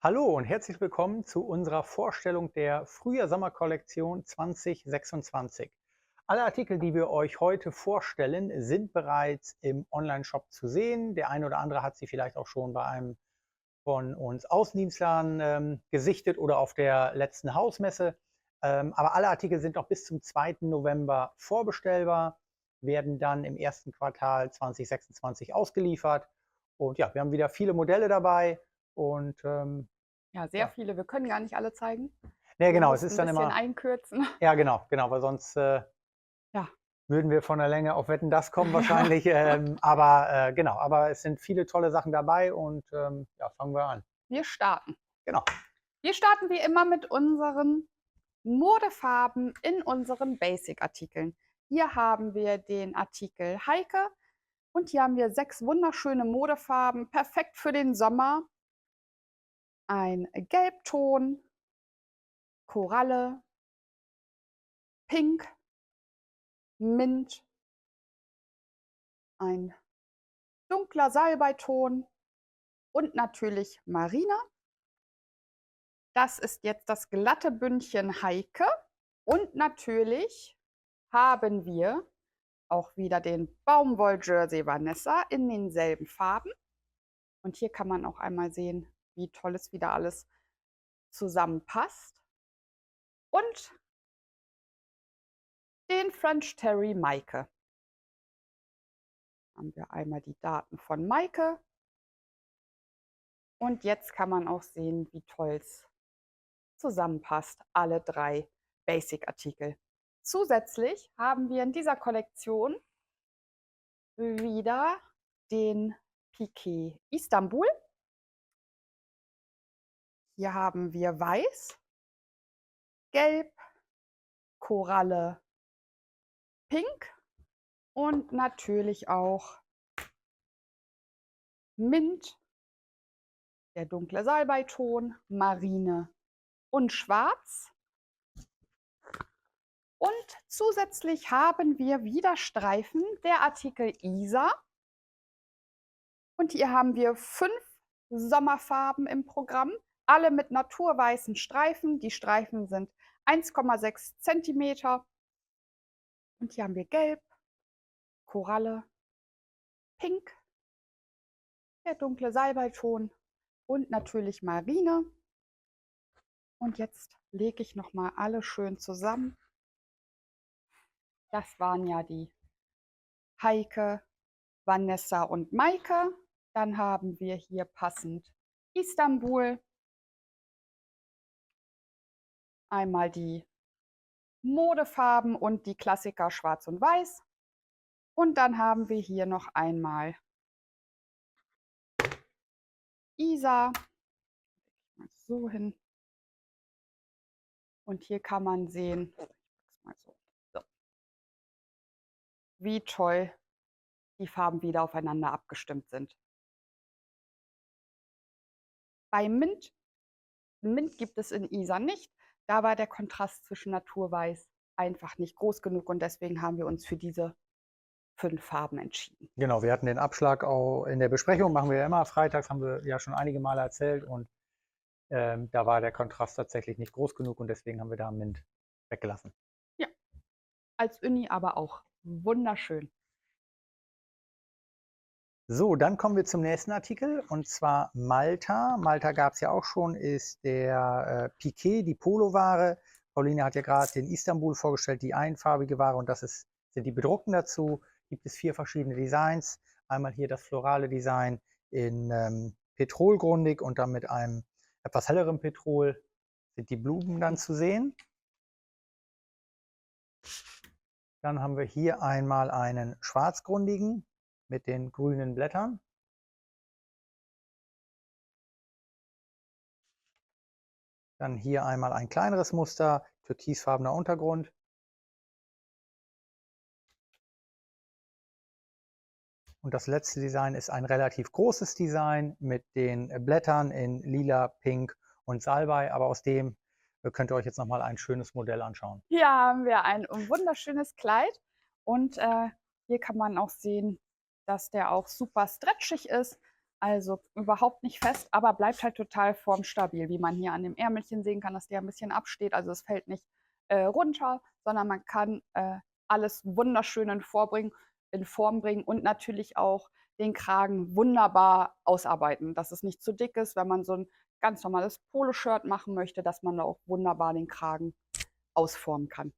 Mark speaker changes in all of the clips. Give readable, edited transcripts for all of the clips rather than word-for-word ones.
Speaker 1: Hallo und herzlich willkommen zu unserer Vorstellung der Frühjahr-Sommer-Kollektion 2026. Alle Artikel, die wir euch heute vorstellen, sind bereits im Online-Shop zu sehen. Der eine oder andere hat sie vielleicht auch schon bei einem von uns Außendienstlern gesichtet oder auf der letzten Hausmesse. Aber alle Artikel sind noch bis zum 2. November vorbestellbar, werden dann im ersten Quartal 2026 ausgeliefert. Und ja, wir haben wieder viele Modelle dabei und
Speaker 2: Ja, sehr
Speaker 1: ja.
Speaker 2: viele. Wir können gar nicht alle zeigen.
Speaker 1: Ne,
Speaker 2: Wir
Speaker 1: genau, es
Speaker 2: mussten
Speaker 1: ist
Speaker 2: ein
Speaker 1: dann
Speaker 2: bisschen
Speaker 1: immer
Speaker 2: einkürzen.
Speaker 1: ja genau, weil sonst,
Speaker 2: Ja.
Speaker 1: würden wir von der Länge auf Wetten, das kommen
Speaker 2: Ja,
Speaker 1: wahrscheinlich. Aber genau, aber es sind viele tolle Sachen dabei und, ja, fangen wir an.
Speaker 2: wir starten.
Speaker 1: Genau.
Speaker 2: Wir starten wie immer mit unseren Modefarben in unseren Basic-Artikeln. Hier haben wir den Artikel Heike und hier haben wir 6 wunderschöne Modefarben, perfekt für den Sommer. Ein Gelbton, Koralle, Pink, Mint, ein dunkler Salbeiton und natürlich Marine. Das ist jetzt das glatte Bündchen Heike. Und natürlich haben wir auch wieder den Baumwoll-Jersey Vanessa in denselben Farben. Und hier kann man auch einmal sehen, wie toll es wieder alles zusammenpasst. Und den French Terry Maike. Haben wir einmal die Daten von Maike. Und jetzt kann man auch sehen, wie toll es zusammenpasst, alle 3 Basic-Artikel. Zusätzlich haben wir in dieser Kollektion wieder den Piqué Istanbul. Hier haben wir Weiß, Gelb, Koralle, Pink und natürlich auch Mint, der dunkle Salbeiton, Marine und Schwarz. Und zusätzlich haben wir wieder Streifen, der Artikel Isa. Und hier haben wir 5 Sommerfarben im Programm, alle mit naturweißen Streifen. Die Streifen sind 1,6 cm. Und hier haben wir Gelb, Koralle, Pink, der dunkle Salbeiton und natürlich Marine. Und jetzt lege ich noch mal alle schön zusammen. Das waren ja die Heike, Vanessa und Maike. Dann haben wir hier passend Istanbul. Einmal die Modefarben und die Klassiker Schwarz und Weiß. Und dann haben wir hier noch einmal Isa. Mal so hin. Und hier kann man sehen, mal so, wie toll die Farben wieder aufeinander abgestimmt sind. Bei Mint gibt es in Isa nicht. Da war der Kontrast zwischen Naturweiß einfach nicht groß genug und deswegen haben wir uns für diese 5 Farben entschieden.
Speaker 1: Genau, wir hatten den Abschlag auch in der Besprechung, machen wir ja immer freitags, haben wir ja schon einige Male erzählt und, da war der Kontrast tatsächlich nicht groß genug und deswegen haben wir da Mint weggelassen.
Speaker 2: Ja, als Uni aber auch wunderschön.
Speaker 1: So, dann kommen wir zum nächsten Artikel und zwar Malta. Malta gab es ja auch schon, ist der Piqué, die Poloware. Pauline hat ja gerade den Istanbul vorgestellt, die einfarbige Ware und sind die bedruckten dazu. Gibt es 4 verschiedene Designs. Einmal hier das florale Design in Petrolgrundig und dann mit einem etwas hellerem Petrol sind die Blumen dann zu sehen. Dann haben wir hier einmal einen schwarzgrundigen mit den grünen Blättern. Dann hier einmal ein kleineres Muster, türkisfarbener Untergrund. Und das letzte Design ist ein relativ großes Design mit den Blättern in lila, pink und Salbei. Aber aus dem könnt ihr euch jetzt nochmal ein schönes Modell anschauen.
Speaker 2: Hier haben wir ein wunderschönes Kleid und hier kann man auch sehen, dass der auch super stretchig ist. Also überhaupt nicht fest, aber bleibt halt total formstabil, wie man hier an dem Ärmelchen sehen kann, dass der ein bisschen absteht. Also es fällt nicht runter, sondern man kann alles wunderschön in Form bringen und natürlich auch den Kragen wunderbar ausarbeiten, dass es nicht zu dick ist, wenn man so ein ganz normales Poloshirt machen möchte, dass man da auch wunderbar den Kragen ausformen kann.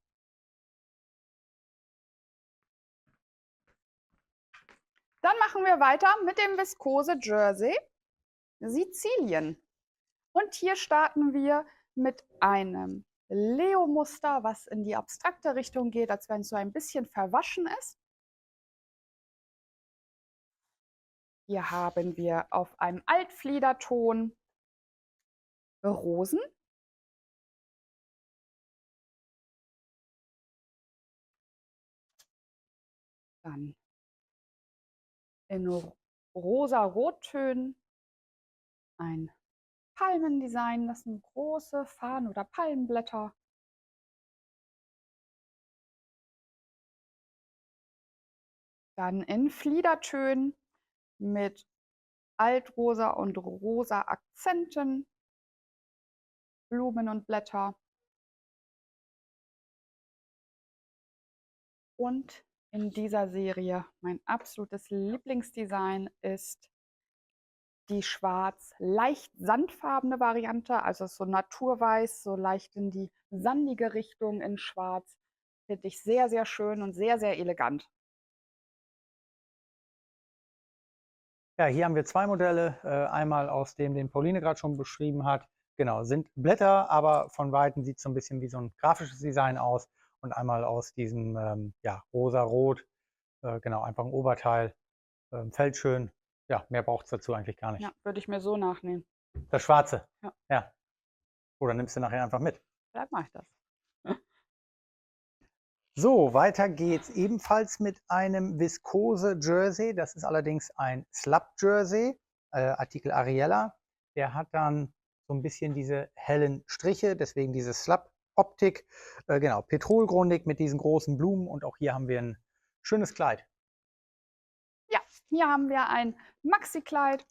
Speaker 2: Dann machen wir weiter mit dem Viskose Jersey Sizilien. Und hier starten wir mit einem Leo-Muster, was in die abstrakte Richtung geht, als wenn es so ein bisschen verwaschen ist. Hier haben wir auf einem Altfliederton Rosen. Dann in rosa Rottönen ein Palmendesign, das sind große Farn- oder Palmenblätter. Dann in Fliedertönen mit Altrosa und rosa Akzenten, Blumen und Blätter. Und in dieser Serie mein absolutes Lieblingsdesign ist die schwarz leicht sandfarbene Variante, also so naturweiß, so leicht in die sandige Richtung in schwarz. Finde ich sehr, sehr schön und sehr, sehr elegant.
Speaker 1: Ja, hier haben wir zwei Modelle. Einmal aus dem, den Pauline gerade schon beschrieben hat. Genau, sind Blätter, aber von Weitem sieht es so ein bisschen wie so ein grafisches Design aus. Und einmal aus diesem ja, rosa-rot. Genau, einfach ein Oberteil. Fällt schön. Ja, mehr braucht es dazu eigentlich gar nicht.
Speaker 2: Ja, würde ich mir so nachnehmen.
Speaker 1: Das Schwarze.
Speaker 2: Ja.
Speaker 1: Ja. Oder nimmst du nachher einfach mit?
Speaker 2: Vielleicht mache ich das.
Speaker 1: So, weiter geht's ebenfalls mit einem Viskose Jersey. Das ist allerdings ein Slub Jersey, Artikel Ariella. Der hat dann so ein bisschen diese hellen Striche, deswegen diese Slub Optik. Genau, petrolgrundig mit diesen großen Blumen und auch hier haben wir ein schönes Kleid.
Speaker 2: Ja, hier haben wir ein Maxi-Kleid.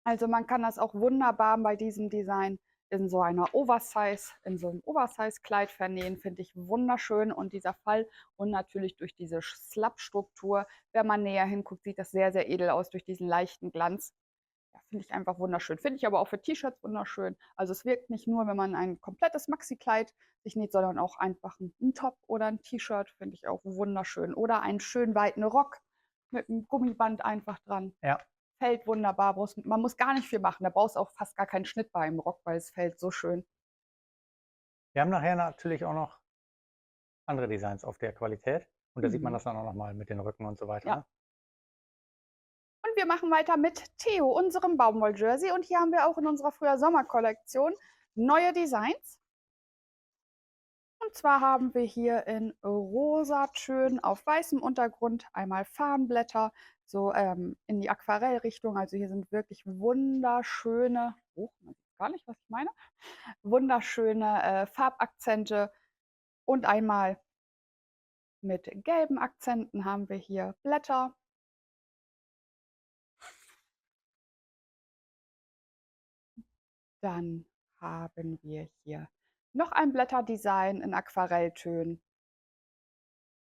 Speaker 2: Also man kann das auch wunderbar bei diesem Design in so einem Oversize-Kleid vernähen, finde ich wunderschön. Und dieser Fall und natürlich durch diese Slap-Struktur, wenn man näher hinguckt, sieht das sehr, sehr edel aus durch diesen leichten Glanz. Ja, finde ich einfach wunderschön. Finde ich aber auch für T-Shirts wunderschön. Also es wirkt nicht nur, wenn man ein komplettes Maxi-Kleid sich näht, sondern auch einfach ein Top oder ein T-Shirt, finde ich auch wunderschön. Oder einen schön weiten Rock mit einem Gummiband einfach dran.
Speaker 1: Ja.
Speaker 2: Fällt wunderbar. Man muss gar nicht viel machen. Da brauchst du auch fast gar keinen Schnitt bei einem Rock, weil es fällt so schön.
Speaker 1: Wir haben nachher natürlich auch noch andere Designs auf der Qualität. Und da sieht man das dann auch nochmal mit den Rücken und so weiter.
Speaker 2: Ja.
Speaker 1: Ne?
Speaker 2: Und wir machen weiter mit Theo, unserem Baumwoll-Jersey. Und hier haben wir auch in unserer früher Sommerkollektion neue Designs. Und zwar haben wir hier in Rosatönen auf weißem Untergrund einmal Farnblätter, so in die Aquarellrichtung. Also hier sind wirklich wunderschöne, man sieht gar nicht, was ich meine, wunderschöne Farbakzente. Und einmal mit gelben Akzenten haben wir hier Blätter. Dann haben wir hier noch ein Blätterdesign in Aquarelltönen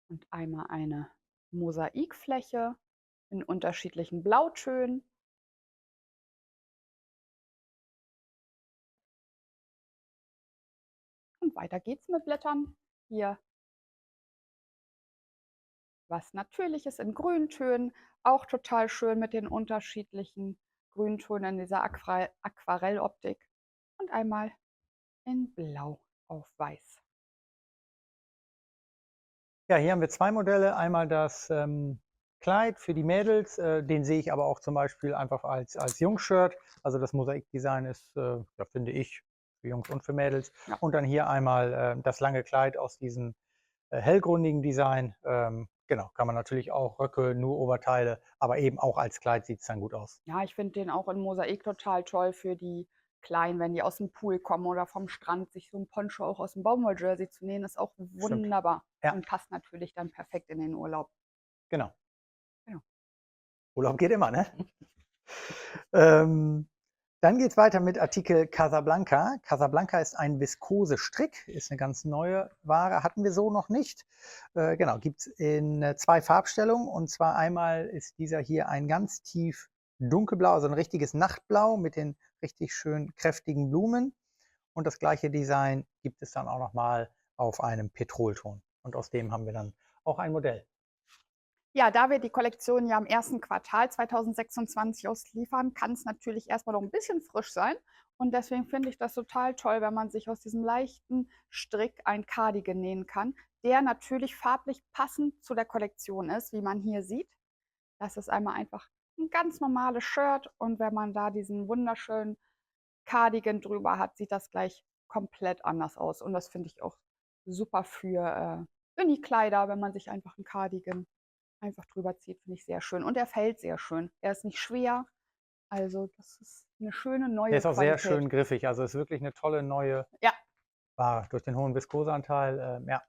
Speaker 2: und einmal eine Mosaikfläche in unterschiedlichen Blautönen. Und weiter geht's mit Blättern. Hier was Natürliches in Grüntönen, auch total schön mit den unterschiedlichen Grüntönen in dieser Aquarelloptik. Und einmal in Blau auf Weiß.
Speaker 1: Ja, hier haben wir zwei Modelle. Einmal das Kleid für die Mädels, den sehe ich aber auch zum Beispiel einfach als Jungs-Shirt. Also das Mosaikdesign ist, ja, finde ich, für Jungs und für Mädels.
Speaker 2: Ja.
Speaker 1: Und dann hier einmal das lange Kleid aus diesem hellgründigen Design. Genau, kann man natürlich auch Röcke, nur Oberteile, aber eben auch als Kleid sieht es dann gut aus.
Speaker 2: Ja, ich finde den auch in Mosaik total toll für die Kleinen, wenn die aus dem Pool kommen oder vom Strand, sich so ein Poncho auch aus dem Baumwoll-Jersey zu nähen, ist auch wunderbar.
Speaker 1: Ja.
Speaker 2: Und passt natürlich dann perfekt in den Urlaub.
Speaker 1: Genau.
Speaker 2: Genau.
Speaker 1: Urlaub geht immer, ne? Ähm, Dann geht es weiter mit Artikel Casablanca. Casablanca ist ein Viskose-Strick, ist eine ganz neue Ware, hatten wir so noch nicht. Genau, gibt es in zwei Farbstellungen. Und zwar einmal ist dieser hier ein ganz tief dunkelblau, also ein richtiges Nachtblau mit den richtig schön kräftigen Blumen. Und das gleiche Design gibt es dann auch nochmal auf einem Petrolton. Und aus dem haben wir dann auch ein Modell.
Speaker 2: Ja, da wir die Kollektion ja im ersten Quartal 2026 ausliefern, kann es natürlich erstmal noch ein bisschen frisch sein. Und deswegen finde ich das total toll, wenn man sich aus diesem leichten Strick ein Cardigan nähen kann, der natürlich farblich passend zu der Kollektion ist, wie man hier sieht. Das ist einmal einfach ein ganz normales Shirt und wenn man da diesen wunderschönen Cardigan drüber hat, sieht das gleich komplett anders aus. Und das finde ich auch super für Unikleider, wenn man sich einfach ein Cardigan einfach drüber zieht, finde ich sehr schön. Und er fällt sehr schön. Er ist nicht schwer. Also das ist eine schöne
Speaker 1: Der
Speaker 2: neue
Speaker 1: ist auch sehr
Speaker 2: Qualität.
Speaker 1: schön griffig, also ist wirklich eine tolle neue
Speaker 2: Ja,
Speaker 1: Ware durch den hohen Viskoseanteil. Ja.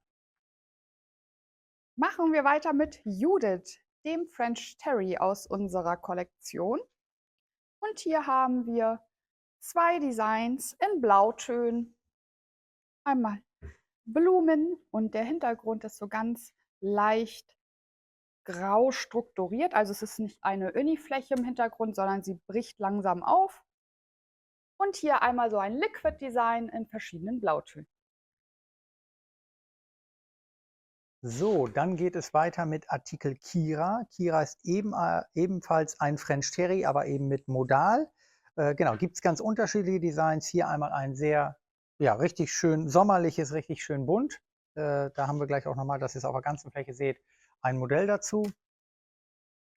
Speaker 2: machen wir weiter mit Judith, dem French Terry aus unserer Kollektion. Und hier haben wir zwei Designs in Blautönen. Einmal Blumen und der Hintergrund ist so ganz leicht grau strukturiert. Also es ist nicht eine Uni-Fläche im Hintergrund, sondern sie bricht langsam auf. Und hier einmal so ein Liquid Design in verschiedenen Blautönen.
Speaker 1: So, dann geht es weiter mit Artikel Kira. Kira ist ebenfalls ein French Terry, aber eben mit Modal. Genau, gibt es ganz unterschiedliche Designs. Hier einmal ein sehr, ja, richtig schön sommerliches, richtig schön bunt. Da haben wir gleich auch nochmal, dass ihr es auf der ganzen Fläche seht, ein Modell dazu.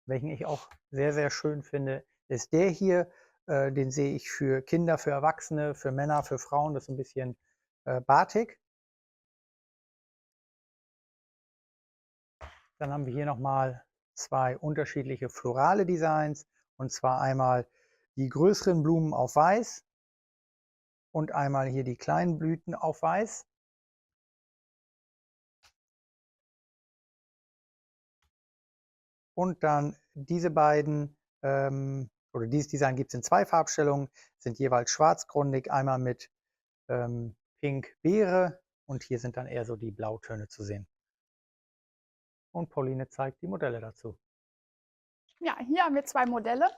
Speaker 1: Welchen ich auch sehr, sehr schön finde, ist der hier. Den sehe ich für Kinder, für Erwachsene, für Männer, für Frauen. Das ist ein bisschen batik. Dann haben wir hier nochmal zwei unterschiedliche florale Designs. Und zwar einmal die größeren Blumen auf weiß und einmal hier die kleinen Blüten auf weiß. Und dann diese beiden, oder dieses Design gibt es in zwei Farbstellungen, sind jeweils schwarzgrundig, einmal mit Pink Beere und hier sind dann eher so die Blautöne zu sehen. Und Pauline zeigt die Modelle dazu.
Speaker 2: Ja, hier haben wir zwei Modelle.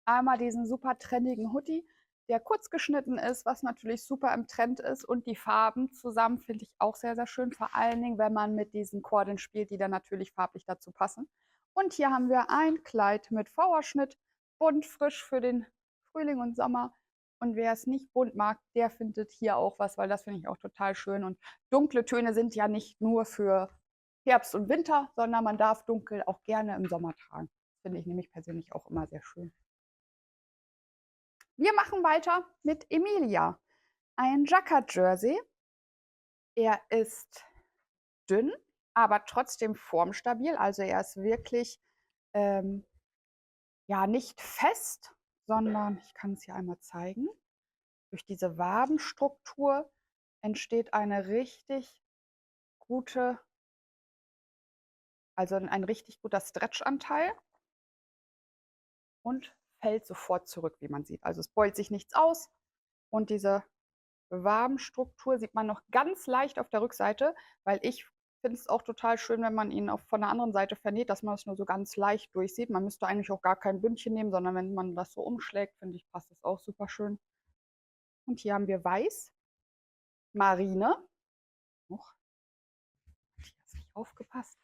Speaker 2: Einmal diesen super trendigen Hoodie, der kurz geschnitten ist, was natürlich super im Trend ist. Und die Farben zusammen finde ich auch sehr, sehr schön. Vor allen Dingen, wenn man mit diesen Kordern spielt, die dann natürlich farblich dazu passen. Und hier haben wir ein Kleid mit V-Schnitt, bunt frisch für den Frühling und Sommer. Und wer es nicht bunt mag, der findet hier auch was, weil das finde ich auch total schön. Und dunkle Töne sind ja nicht nur für Herbst und Winter, sondern man darf dunkel auch gerne im Sommer tragen. Das finde ich nämlich persönlich auch immer sehr schön. Wir machen weiter mit Emilia. Ein Jacquard-Jersey. Er ist dünn, aber trotzdem formstabil. Also er ist wirklich ja, nicht fest, sondern ich kann es hier einmal zeigen. Durch diese Wabenstruktur entsteht eine richtig gute, also ein richtig guter Stretchanteil und fällt sofort zurück, wie man sieht. Also es beult sich nichts aus und diese Wabenstruktur sieht man noch ganz leicht auf der Rückseite, weil ich finde es auch total schön, wenn man ihn auch von der anderen Seite vernäht, dass man es nur so ganz leicht durchsieht. Man müsste eigentlich auch gar kein Bündchen nehmen, sondern wenn man das so umschlägt, finde ich, passt das auch super schön. Und hier haben wir Weiß, Marine, noch, hier hast nicht aufgepasst,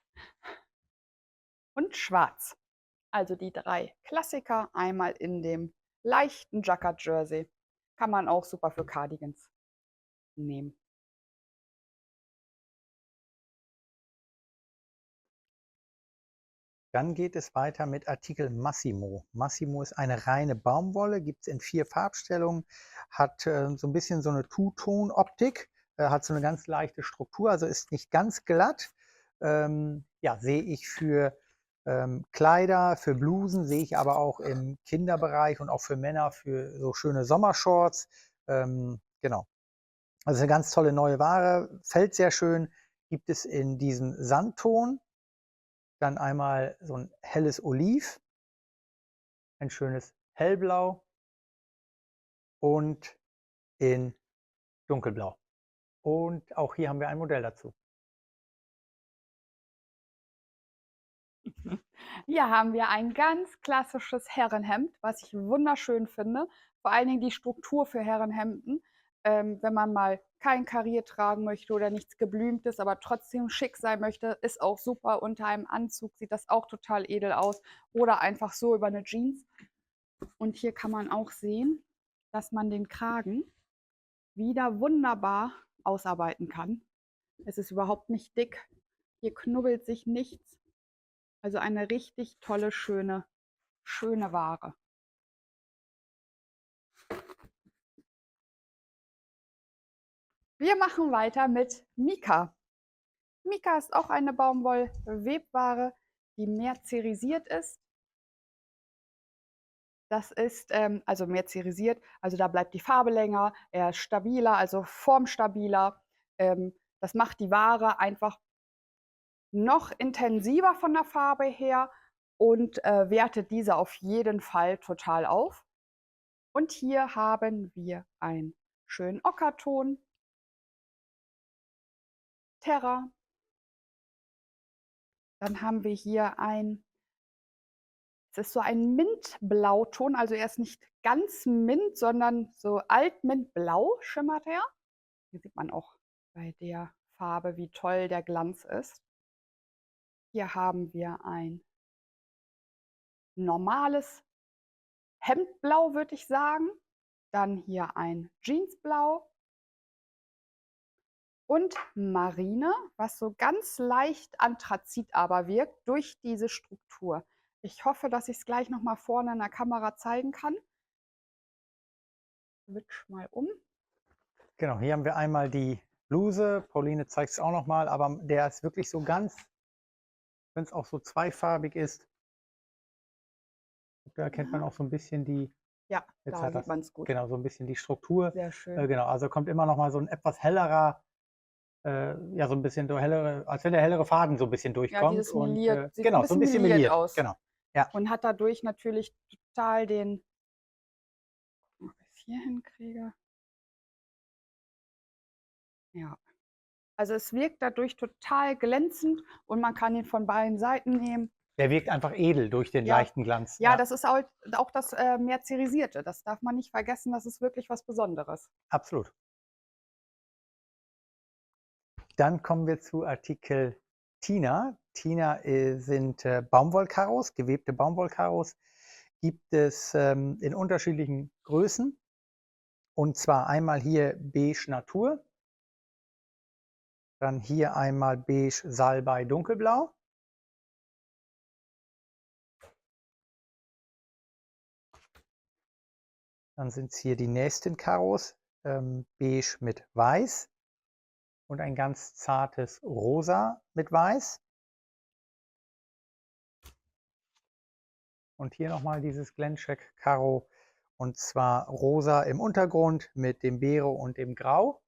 Speaker 2: und Schwarz. Also die drei Klassiker, einmal in dem leichten Jacquard-Jersey. Kann man auch super für Cardigans nehmen.
Speaker 1: Dann geht es weiter mit Artikel Massimo. Massimo ist eine reine Baumwolle, gibt es in 4 Farbstellungen, hat so ein bisschen so eine Two-Tone-Optik, hat so eine ganz leichte Struktur, also ist nicht ganz glatt. Ja, sehe ich für Kleider, für Blusen, sehe ich aber auch im Kinderbereich und auch für Männer für so schöne Sommershorts. Genau. Also eine ganz tolle neue Ware, fällt sehr schön, gibt es in diesem Sandton. Dann einmal so ein helles Oliv, ein schönes hellblau und in dunkelblau. Und auch hier haben wir ein Modell dazu.
Speaker 2: Hier haben wir ein ganz klassisches Herrenhemd, was ich wunderschön finde. Vor allen Dingen die Struktur für Herrenhemden. Wenn man mal kein Karier tragen möchte oder nichts Geblümtes, aber trotzdem schick sein möchte, ist auch super. Unter einem Anzug sieht das auch total edel aus. Oder einfach so über eine Jeans. Und hier kann man auch sehen, dass man den Kragen wieder wunderbar ausarbeiten kann. Es ist überhaupt nicht dick. Hier knubbelt sich nichts. Also eine richtig tolle, schöne Ware. Wir machen weiter mit Mika. Mika ist auch eine Baumwollwebware, die merzerisiert ist. Das ist also merzerisiert, also da bleibt die Farbe länger, er ist stabiler, also formstabiler. Das macht die Ware einfach noch intensiver von der Farbe her und wertet diese auf jeden Fall total auf. Und hier haben wir einen schönen Ockerton, Terra. Dann haben wir hier es ist so ein Mintblauton, also er ist nicht ganz Mint, sondern so Altmintblau schimmert er. Hier sieht man auch bei der Farbe, wie toll der Glanz ist. Hier haben wir ein normales Hemdblau, würde ich sagen. Dann hier ein Jeansblau und Marine, was so ganz leicht Anthrazit aber wirkt durch diese Struktur. Ich hoffe, dass ich es gleich noch mal vorne in der Kamera zeigen kann. Switch mal um.
Speaker 1: Genau, hier haben wir einmal die Bluse. Pauline zeigt es auch noch mal, aber der ist wirklich so ganz, wenn es auch so zweifarbig ist. Da erkennt man auch so ein bisschen die,
Speaker 2: Ja,
Speaker 1: jetzt
Speaker 2: da
Speaker 1: hat
Speaker 2: sieht
Speaker 1: das,
Speaker 2: man es gut.
Speaker 1: genau, so ein bisschen die Struktur.
Speaker 2: Sehr schön.
Speaker 1: Genau, also kommt immer noch mal so ein etwas hellerer, ja, so ein bisschen so hellere, als wenn der hellere Faden so ein bisschen
Speaker 2: Ja,
Speaker 1: durchkommt.
Speaker 2: dieses
Speaker 1: Und
Speaker 2: meliert, sieht
Speaker 1: genau, so ein bisschen meliert.
Speaker 2: aus.
Speaker 1: Genau. Ja.
Speaker 2: Und hat dadurch natürlich total den, ob ich es hier hinkriege. Ja. Also es wirkt dadurch total glänzend und man kann ihn von beiden Seiten nehmen.
Speaker 1: Der wirkt einfach edel durch den
Speaker 2: Ja.
Speaker 1: leichten Glanz.
Speaker 2: Ja, das ist auch das Merzerisierte. Das darf man nicht vergessen, das ist wirklich was Besonderes.
Speaker 1: Absolut. Dann kommen wir zu Artikel Tina. Tina sind Baumwollkaros, gewebte Baumwollkaros. Gibt es in unterschiedlichen Größen. Und zwar einmal hier Beige Natur, dann hier einmal Beige Salbei Dunkelblau. Dann sind es hier die nächsten Karos, Beige mit Weiß und ein ganz zartes Rosa mit Weiß. Und hier nochmal dieses Glencheck Karo, und zwar rosa im Untergrund mit dem Beere und dem Grau.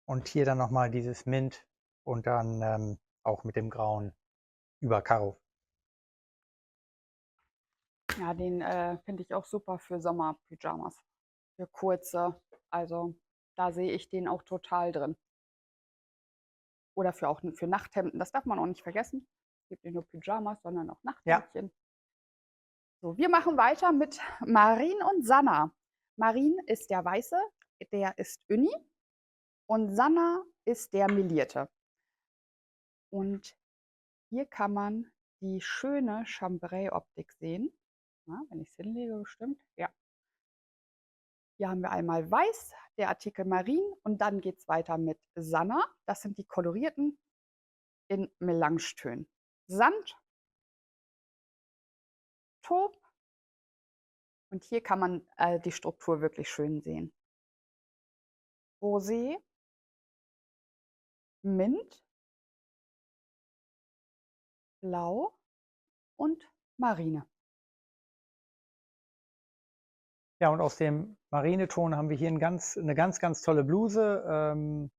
Speaker 1: Und hier dann nochmal dieses Mint und dann auch mit dem grauen Überkaro.
Speaker 2: Ja, den finde ich auch super für Sommerpyjamas. Für kurze. Also da sehe ich den auch total drin. Oder für Nachthemden. Das darf man auch nicht vergessen. Es gibt nicht nur Pyjamas, sondern auch Nachthemdchen. Ja. So, wir machen weiter mit Marin und Sanna. Marin ist der Weiße, der ist Uni. Und Sanna ist der Melierte. Und hier kann man die schöne Chambray-Optik sehen. Ja, wenn ich es hinlege, bestimmt. Ja. Hier haben wir einmal Weiß, der Artikel Marin, und dann geht es weiter mit Sanna. Das sind die kolorierten in Melangetönen. Sand, Taub, und hier kann man die Struktur wirklich schön sehen. Rosé, Mint, Blau und Marine.
Speaker 1: Ja, und aus dem Marineton haben wir hier eine ganz tolle Bluse.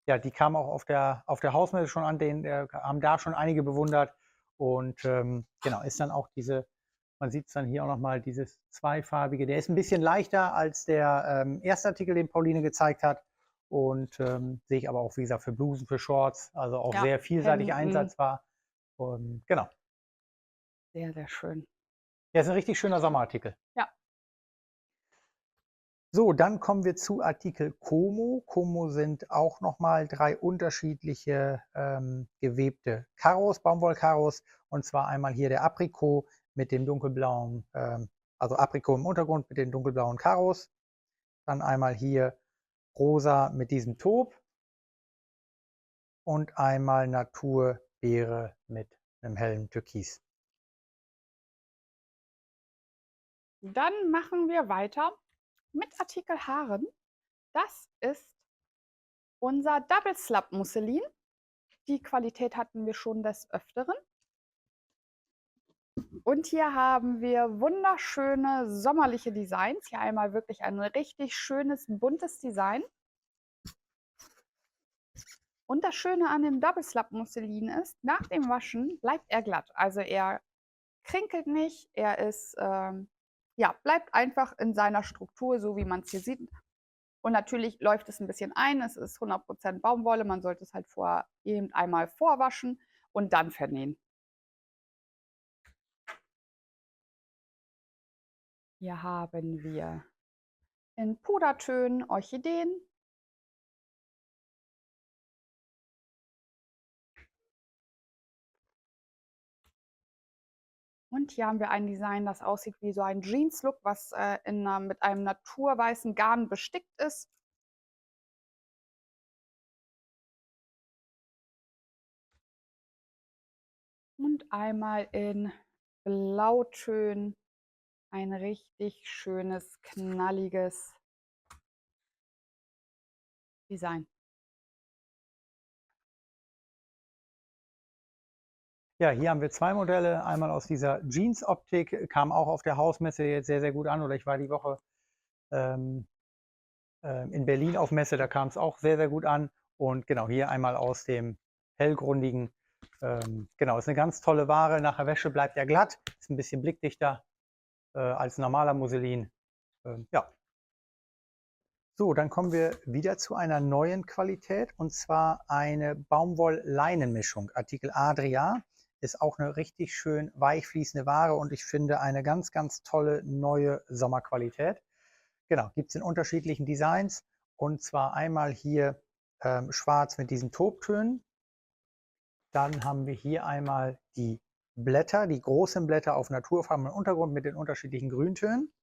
Speaker 1: Ja, die kam auch auf der Hausmesse schon an, haben da schon einige bewundert. Und genau, ist dann auch diese Man sieht es dann hier auch nochmal, dieses zweifarbige. Der ist ein bisschen leichter als der erste Artikel, den Pauline gezeigt hat. Und sehe ich aber auch, wie gesagt, für Blusen, für Shorts, also auch
Speaker 2: Ja,
Speaker 1: sehr vielseitig
Speaker 2: Hemden.
Speaker 1: einsetzbar. Und genau.
Speaker 2: Sehr, sehr schön.
Speaker 1: Ja, ist ein richtig schöner Sommerartikel.
Speaker 2: Ja.
Speaker 1: So, dann kommen wir zu Artikel Como. Como sind auch nochmal 3 unterschiedliche gewebte Karos, Baumwollkaros. Und zwar einmal hier der Aprikot mit dem dunkelblauen, also Aprikot im Untergrund mit den dunkelblauen Karos. Dann einmal hier rosa mit diesem Taub. Und einmal Naturbeere mit einem hellen Türkis.
Speaker 2: Dann machen wir weiter mit Artikel Haaren. Das ist unser Double Slab Musselin. Die Qualität hatten wir schon des Öfteren. Und hier haben wir wunderschöne sommerliche Designs. Hier einmal wirklich ein richtig schönes, buntes Design. Und das Schöne an dem Double Slab Musselin ist, nach dem Waschen bleibt er glatt. Also er krinkelt nicht, er ist, ja, bleibt einfach in seiner Struktur, so wie man es hier sieht. Und natürlich läuft es ein bisschen ein. Es ist 100% Baumwolle. Man sollte es halt vorher eben einmal vorwaschen und dann vernähen. Hier haben wir in Pudertönen Orchideen. Und hier haben wir ein Design, das aussieht wie so ein Jeans-Look, was mit einem naturweißen Garn bestickt ist. Und einmal in Blautönen ein richtig schönes, knalliges Design.
Speaker 1: Ja, hier haben wir 2 Modelle. Einmal aus dieser Jeans-Optik, kam auch auf der Hausmesse jetzt sehr, sehr gut an. Oder ich war die Woche in Berlin auf Messe, da kam es auch sehr, sehr gut an. Und genau, hier einmal aus dem hellgrundigen. Genau, ist eine ganz tolle Ware. Nach der Wäsche bleibt er glatt, ist ein bisschen blickdichter als normaler Musselin. Ja. So, dann kommen wir wieder zu einer neuen Qualität, und zwar eine Baumwoll-Leinenmischung. Artikel Adria ist auch eine richtig schön weich fließende Ware und ich finde eine ganz, ganz tolle neue Sommerqualität. Genau, gibt es in unterschiedlichen Designs, und zwar einmal hier schwarz mit diesen Taubtönen. Dann haben wir hier einmal die Blätter, die großen Blätter auf naturfarbenem Untergrund mit den unterschiedlichen Grüntönen.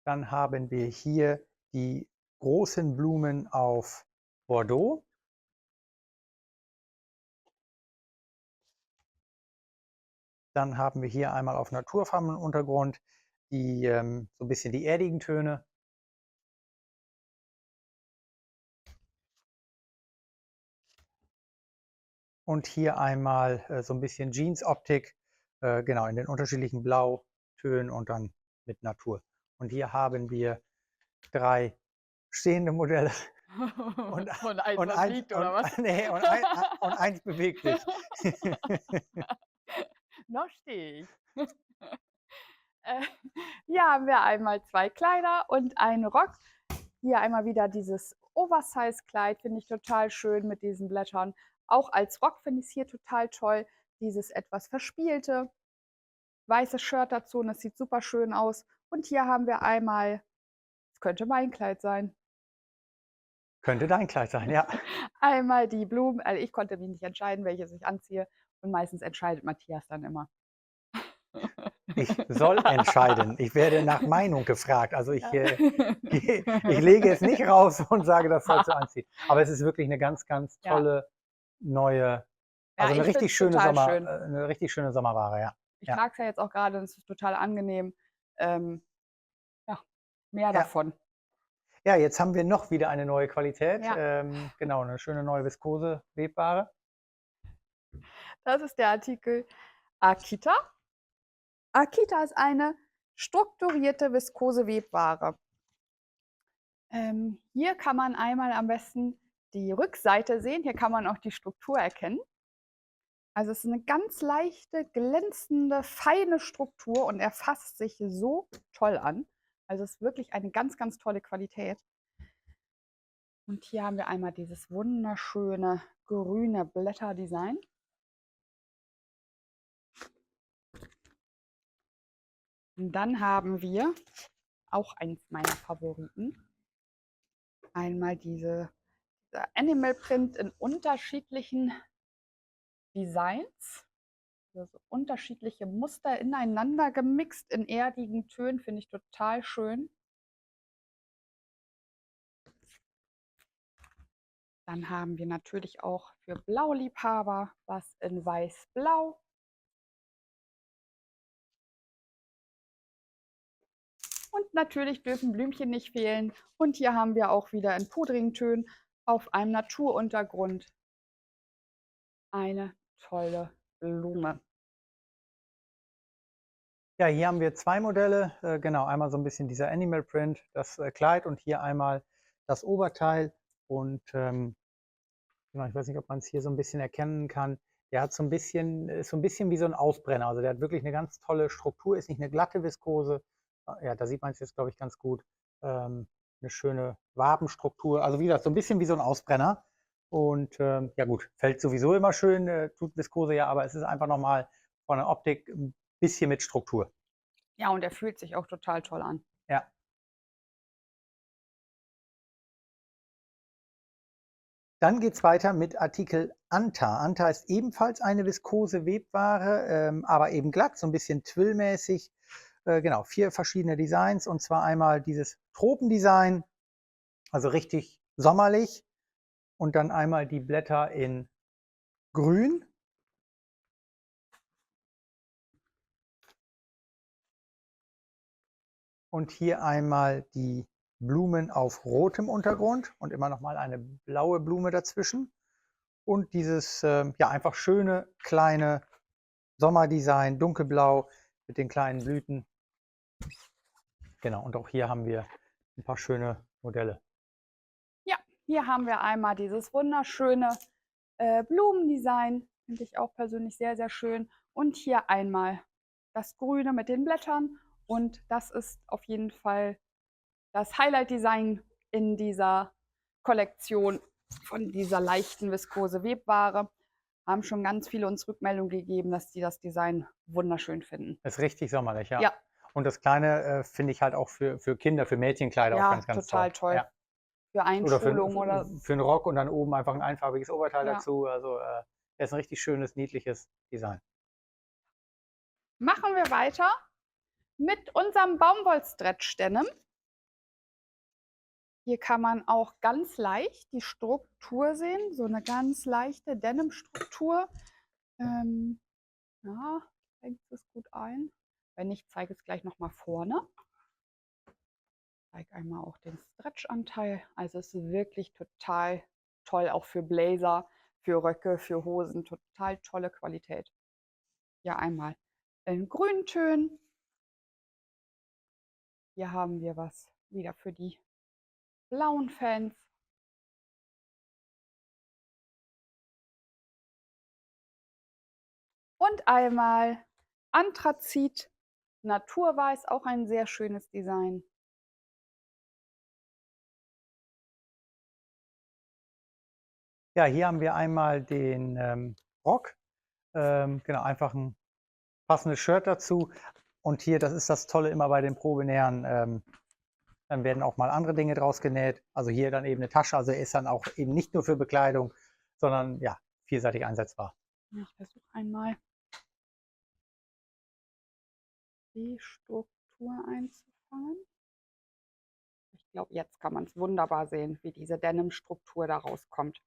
Speaker 1: Dann haben wir hier die großen Blumen auf Bordeaux. Dann haben wir hier einmal auf naturfarbenem Untergrund die, so ein bisschen die erdigen Töne. Und hier einmal so ein bisschen Jeans-Optik, genau, in den unterschiedlichen Blautönen und dann mit Natur. Und hier haben wir 3 stehende Modelle und,
Speaker 2: und eins,
Speaker 1: und,
Speaker 2: was
Speaker 1: eins,
Speaker 2: liegt,
Speaker 1: und,
Speaker 2: oder was?
Speaker 1: nee, und eins bewegt sich.
Speaker 2: Noch stehe ich. Hier haben wir einmal 2 Kleider und einen Rock. Hier einmal wieder dieses Oversize-Kleid, finde ich total schön mit diesen Blättern. Auch als Rock finde ich es hier total toll. Dieses etwas verspielte weiße Shirt dazu und das sieht super schön aus. Und hier haben wir einmal, es könnte mein Kleid sein,
Speaker 1: Könnte dein Kleid sein, ja.
Speaker 2: einmal die Blumen. Also ich konnte mich nicht entscheiden, welches ich anziehe. Und meistens entscheidet Matthias dann immer.
Speaker 1: Ich soll entscheiden. Ich werde nach Meinung gefragt. Also ich,
Speaker 2: Ja.
Speaker 1: ich lege es nicht raus und sage, das sollst du anziehen. Aber es ist wirklich eine ganz, ganz
Speaker 2: Ja.
Speaker 1: tolle neue, also
Speaker 2: Ja,
Speaker 1: eine
Speaker 2: ich
Speaker 1: richtig
Speaker 2: find's
Speaker 1: schöne
Speaker 2: total schön.
Speaker 1: eine richtig schöne Sommerware, ja.
Speaker 2: Ich
Speaker 1: Ja.
Speaker 2: trage es ja jetzt auch gerade und es ist total angenehm. Ja, mehr
Speaker 1: Ja.
Speaker 2: davon.
Speaker 1: Ja, jetzt haben wir noch wieder eine neue Qualität.
Speaker 2: Ja.
Speaker 1: Genau, eine schöne neue Viskose Webware.
Speaker 2: Das ist der Artikel Akita. Akita ist eine strukturierte Viskose Webware. Hier kann man einmal am besten die Rückseite sehen. Hier kann man auch die Struktur erkennen. Also es ist eine ganz leichte, glänzende, feine Struktur und er fasst sich so toll an. Also es ist wirklich eine ganz, ganz tolle Qualität. Und hier haben wir einmal dieses wunderschöne grüne Blätterdesign. Und dann haben wir auch eins meiner Favoriten. Einmal dieser Animal Print in unterschiedlichen Designs. Also unterschiedliche Muster ineinander gemixt in erdigen Tönen, finde ich total schön. Dann haben wir natürlich auch für Blauliebhaber was in Weiß-Blau. Und natürlich dürfen Blümchen nicht fehlen. Und hier haben wir auch wieder in pudrigen Tönen auf einem Naturuntergrund eine tolle Blume.
Speaker 1: Ja, hier haben wir zwei Modelle. Genau, einmal so ein bisschen dieser Animal Print, das Kleid und hier einmal das Oberteil. Und genau, ich weiß nicht, ob man es hier so ein bisschen erkennen kann. Der hat so ein bisschen, ist so ein bisschen wie so ein Ausbrenner. Also der hat wirklich eine ganz tolle Struktur, ist nicht eine glatte Viskose. Ja, da sieht man es jetzt, glaube ich, ganz gut. Eine schöne Wabenstruktur. Also wie gesagt, so ein bisschen wie so ein Ausbrenner. Und ja gut, fällt sowieso immer schön, tut Viskose ja, aber es ist einfach nochmal von der Optik ein bisschen mit Struktur.
Speaker 2: Ja, und er fühlt sich auch total toll an.
Speaker 1: Ja. Dann geht es weiter mit Artikel Anta. Anta ist ebenfalls eine viskose Webware, aber eben glatt, so ein bisschen twillmäßig. Genau, 4 verschiedene Designs und zwar einmal dieses Tropendesign, also richtig sommerlich und dann einmal die Blätter in grün. Und hier einmal die Blumen auf rotem Untergrund und immer noch mal eine blaue Blume dazwischen. Und dieses ja einfach schöne kleine Sommerdesign, dunkelblau mit den kleinen Blüten. Genau, und auch hier haben wir ein paar schöne Modelle.
Speaker 2: Ja, hier haben wir einmal dieses wunderschöne Blumendesign, finde ich auch persönlich sehr, sehr schön. Und hier einmal das Grüne mit den Blättern. Und das ist auf jeden Fall das Highlight-Design in dieser Kollektion von dieser leichten viskose Webware. Haben schon ganz viele uns Rückmeldungen gegeben, dass die das Design wunderschön finden.
Speaker 1: Ist richtig sommerlich, ja.
Speaker 2: Ja.
Speaker 1: Und das Kleine finde ich halt auch für Kinder, für Mädchenkleider auch ganz, ganz
Speaker 2: total toll.
Speaker 1: Ja.
Speaker 2: Für Einschulung
Speaker 1: oder für einen Rock und dann oben einfach ein einfarbiges Oberteil
Speaker 2: Ja.
Speaker 1: dazu. Also ist ein richtig schönes, niedliches Design.
Speaker 2: Machen wir weiter mit unserem Baumwoll-Stretch-Denim. Hier kann man auch ganz leicht die Struktur sehen, so eine ganz leichte Denim-Struktur. Ja, fängt es gut ein. Wenn nicht, zeige ich es gleich nochmal vorne. Ich zeige einmal auch den Stretch-Anteil. Also es ist wirklich total toll, auch für Blazer, für Röcke, für Hosen. Total tolle Qualität. Ja, einmal in Grüntönen. Hier haben wir was wieder für die blauen Fans. Und einmal Anthrazit, Naturweiß, auch ein sehr schönes Design.
Speaker 1: Ja, hier haben wir einmal den Rock. Genau, einfach ein passendes Shirt dazu. Und hier, das ist das Tolle immer bei den Probenähern, dann werden auch mal andere Dinge draus genäht. Also hier dann eben eine Tasche, also er ist dann auch eben nicht nur für Bekleidung, sondern ja, vielseitig einsetzbar.
Speaker 2: Ich versuche einmal die Struktur einzufangen. Ich glaube, jetzt kann man es wunderbar sehen, wie diese Denim-Struktur da rauskommt.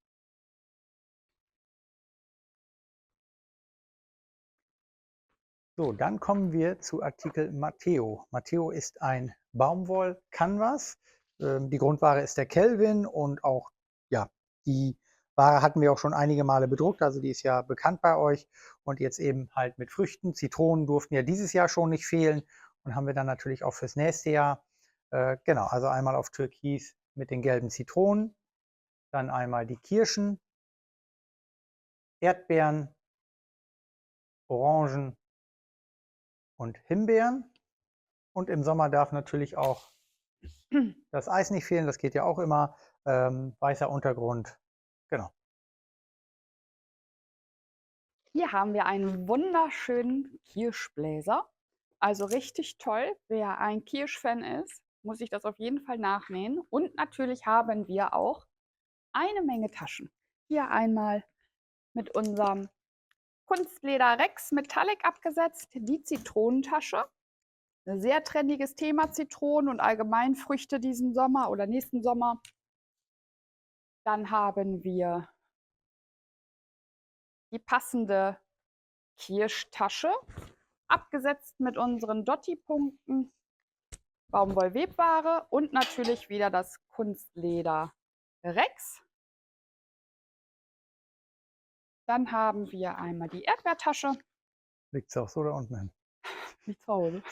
Speaker 1: So, dann kommen wir zu Artikel Matteo. Matteo ist ein Baumwoll-Canvas. Die Grundware ist der Kelvin und auch ja, die Ware hatten wir auch schon einige Male bedruckt, also die ist ja bekannt bei euch und jetzt eben halt mit Früchten. Zitronen durften ja dieses Jahr schon nicht fehlen und haben wir dann natürlich auch fürs nächste Jahr. Genau, also einmal auf Türkis mit den gelben Zitronen. Dann einmal die Kirschen, Erdbeeren, Orangen und Himbeeren. Und im Sommer darf natürlich auch das Eis nicht fehlen, das geht ja auch immer. Weißer Untergrund, genau.
Speaker 2: Hier haben wir einen wunderschönen Kirschbläser. Also richtig toll. Wer ein Kirschfan ist, muss sich das auf jeden Fall nachnähen. Und natürlich haben wir auch eine Menge Taschen. Hier einmal mit unserem Kunstleder Rex Metallic abgesetzt, die Zitronentasche. Ein sehr trendiges Thema Zitronen und allgemein Früchte diesen Sommer oder nächsten Sommer. Dann haben wir die passende Kirschtasche, abgesetzt mit unseren Dotti-Punkten, Baumwollwebware und natürlich wieder das Kunstleder Rex. Dann haben wir einmal die Erdbeertasche.
Speaker 1: Liegt es auch so da unten hin?
Speaker 2: Nicht zu Hause.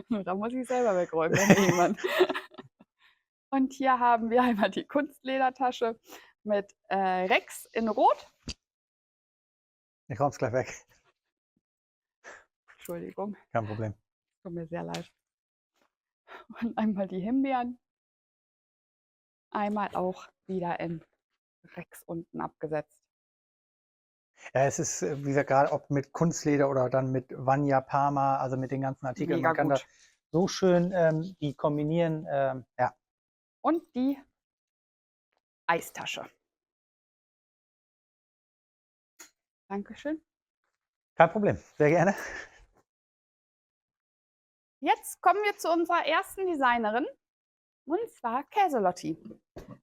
Speaker 2: Da muss ich selber wegräumen, wenn jemand. Und hier haben wir einmal die Kunstledertasche mit Rex in Rot.
Speaker 1: Ich räume es gleich weg.
Speaker 2: Entschuldigung,
Speaker 1: Kein Problem.
Speaker 2: tut mir sehr leid. Und einmal die Himbeeren. Einmal auch wieder in Rex unten abgesetzt.
Speaker 1: Ja, es ist, wie gesagt, gerade ob mit Kunstleder oder dann mit Vanya, Parma, also mit den ganzen Artikeln,
Speaker 2: Mega
Speaker 1: man kann
Speaker 2: gut.
Speaker 1: das so schön die kombinieren. Ja.
Speaker 2: Und die Eistasche. Dankeschön.
Speaker 1: Kein Problem, sehr gerne.
Speaker 2: Jetzt kommen wir zu unserer ersten Designerin, und zwar Käselotti.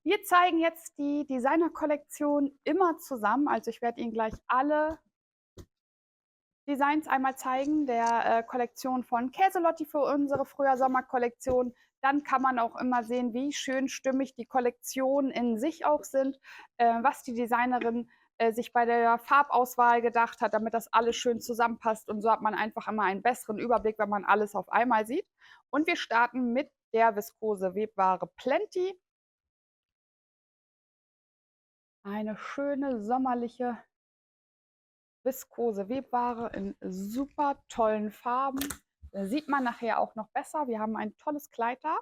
Speaker 2: Wir zeigen jetzt die Designer-Kollektion immer zusammen. Also ich werde Ihnen gleich alle Designs einmal zeigen, der Kollektion von Käselotti für unsere Frühjahr-Sommer-Kollektion. Dann kann man auch immer sehen, wie schön stimmig die Kollektionen in sich auch sind, was die Designerin sich bei der Farbauswahl gedacht hat, damit das alles schön zusammenpasst. Und so hat man einfach immer einen besseren Überblick, wenn man alles auf einmal sieht. Und wir starten mit der Viskose Webware Plenty. Eine schöne sommerliche Viskose Webware in super tollen Farben. Sieht man nachher auch noch besser. Wir haben ein tolles Kleid da.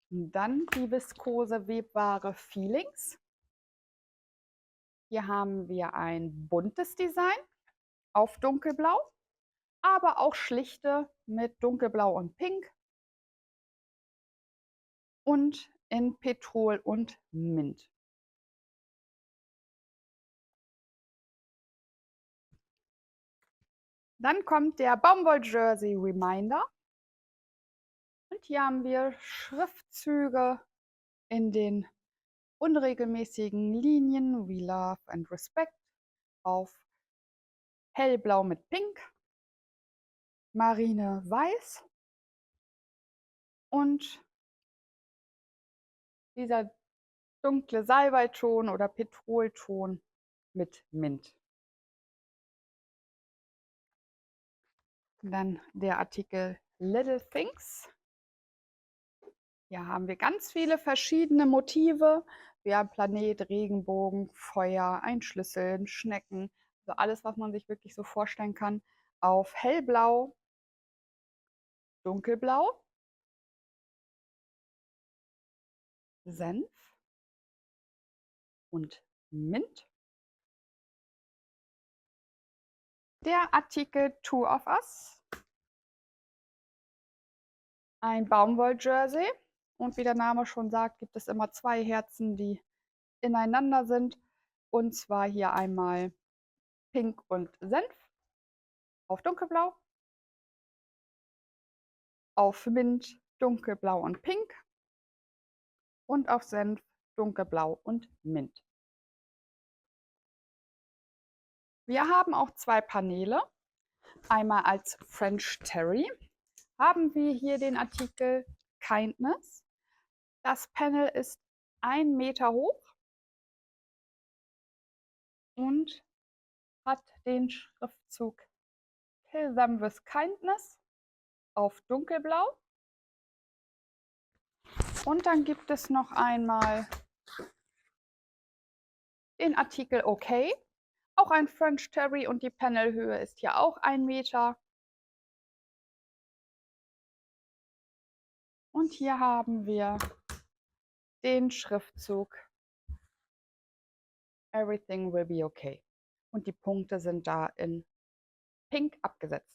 Speaker 2: Dann die Viskose Webware Feelings. Hier haben wir ein buntes Design auf dunkelblau, aber auch schlichte mit dunkelblau und pink und in Petrol und Mint. Dann kommt der Baumwoll-Jersey Reminder. Und hier haben wir Schriftzüge in den unregelmäßigen Linien We Love and Respect auf hellblau mit pink, marine weiß und dieser dunkle Salbeiton oder Petrolton mit Mint. Dann der Artikel Little Things. Hier haben wir ganz viele verschiedene Motive. Wir haben Planet, Regenbogen, Feuer, ein Schlüssel, Schnecken. Also alles, was man sich wirklich so vorstellen kann. Auf hellblau, dunkelblau, Senf und Mint. Der Artikel Two of Us. Ein Baumwoll-Jersey. Und wie der Name schon sagt, gibt es immer zwei Herzen, die ineinander sind. Und zwar hier einmal Pink und Senf auf dunkelblau, auf Mint dunkelblau und Pink und auf Senf dunkelblau und Mint. Wir haben auch zwei Paneele. Einmal als French Terry haben wir hier den Artikel Kindness. Das Panel ist 1 Meter hoch und hat den Schriftzug Kill them with kindness auf dunkelblau Und dann gibt es noch einmal den Artikel Okay. Auch ein French Terry und die Panelhöhe ist hier auch 1 Meter. Und hier haben wir den Schriftzug Everything will be okay. Und die Punkte sind da in Pink abgesetzt.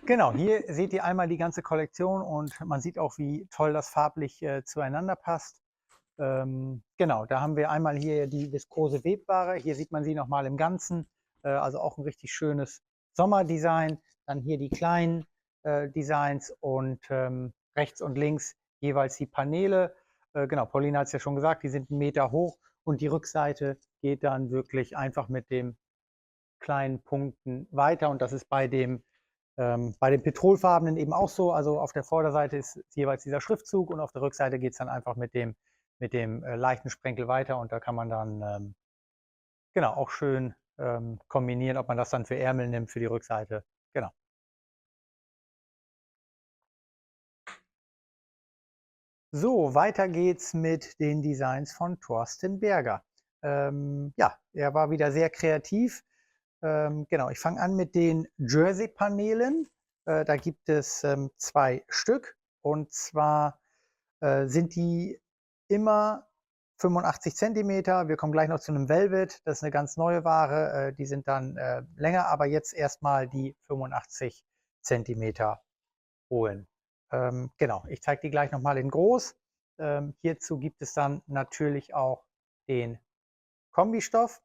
Speaker 1: Genau, hier seht ihr einmal die ganze Kollektion und man sieht auch, wie toll das farblich zueinander passt. Genau, da haben wir einmal hier die viskose Webware. Hier sieht man sie nochmal im Ganzen. Also auch ein richtig schönes Sommerdesign. Dann hier die kleinen Designs und rechts und links jeweils die Paneele. Genau, Pauline hat es ja schon gesagt, die sind 1 Meter hoch und die Rückseite geht dann wirklich einfach mit den kleinen Punkten weiter. Und das ist bei den Petrolfarbenen eben auch so. Also auf der Vorderseite ist jeweils dieser Schriftzug und auf der Rückseite geht es dann einfach mit dem leichten Sprenkel weiter und da kann man dann genau auch schön kombinieren, ob man das dann für Ärmel nimmt, für die Rückseite. Genau. So, weiter geht's mit den Designs von Thorsten Berger. Ja, er war wieder sehr kreativ. Genau, ich fange an mit den Jersey-Paneelen. Da gibt es 2 Stück und zwar sind die immer 85 Zentimeter. Wir kommen gleich noch zu einem Velvet, das ist eine ganz neue Ware. Die sind dann länger, aber jetzt erstmal die 85 Zentimeter holen. Genau, ich zeige die gleich nochmal in groß. Hierzu gibt es dann natürlich auch den Kombistoff.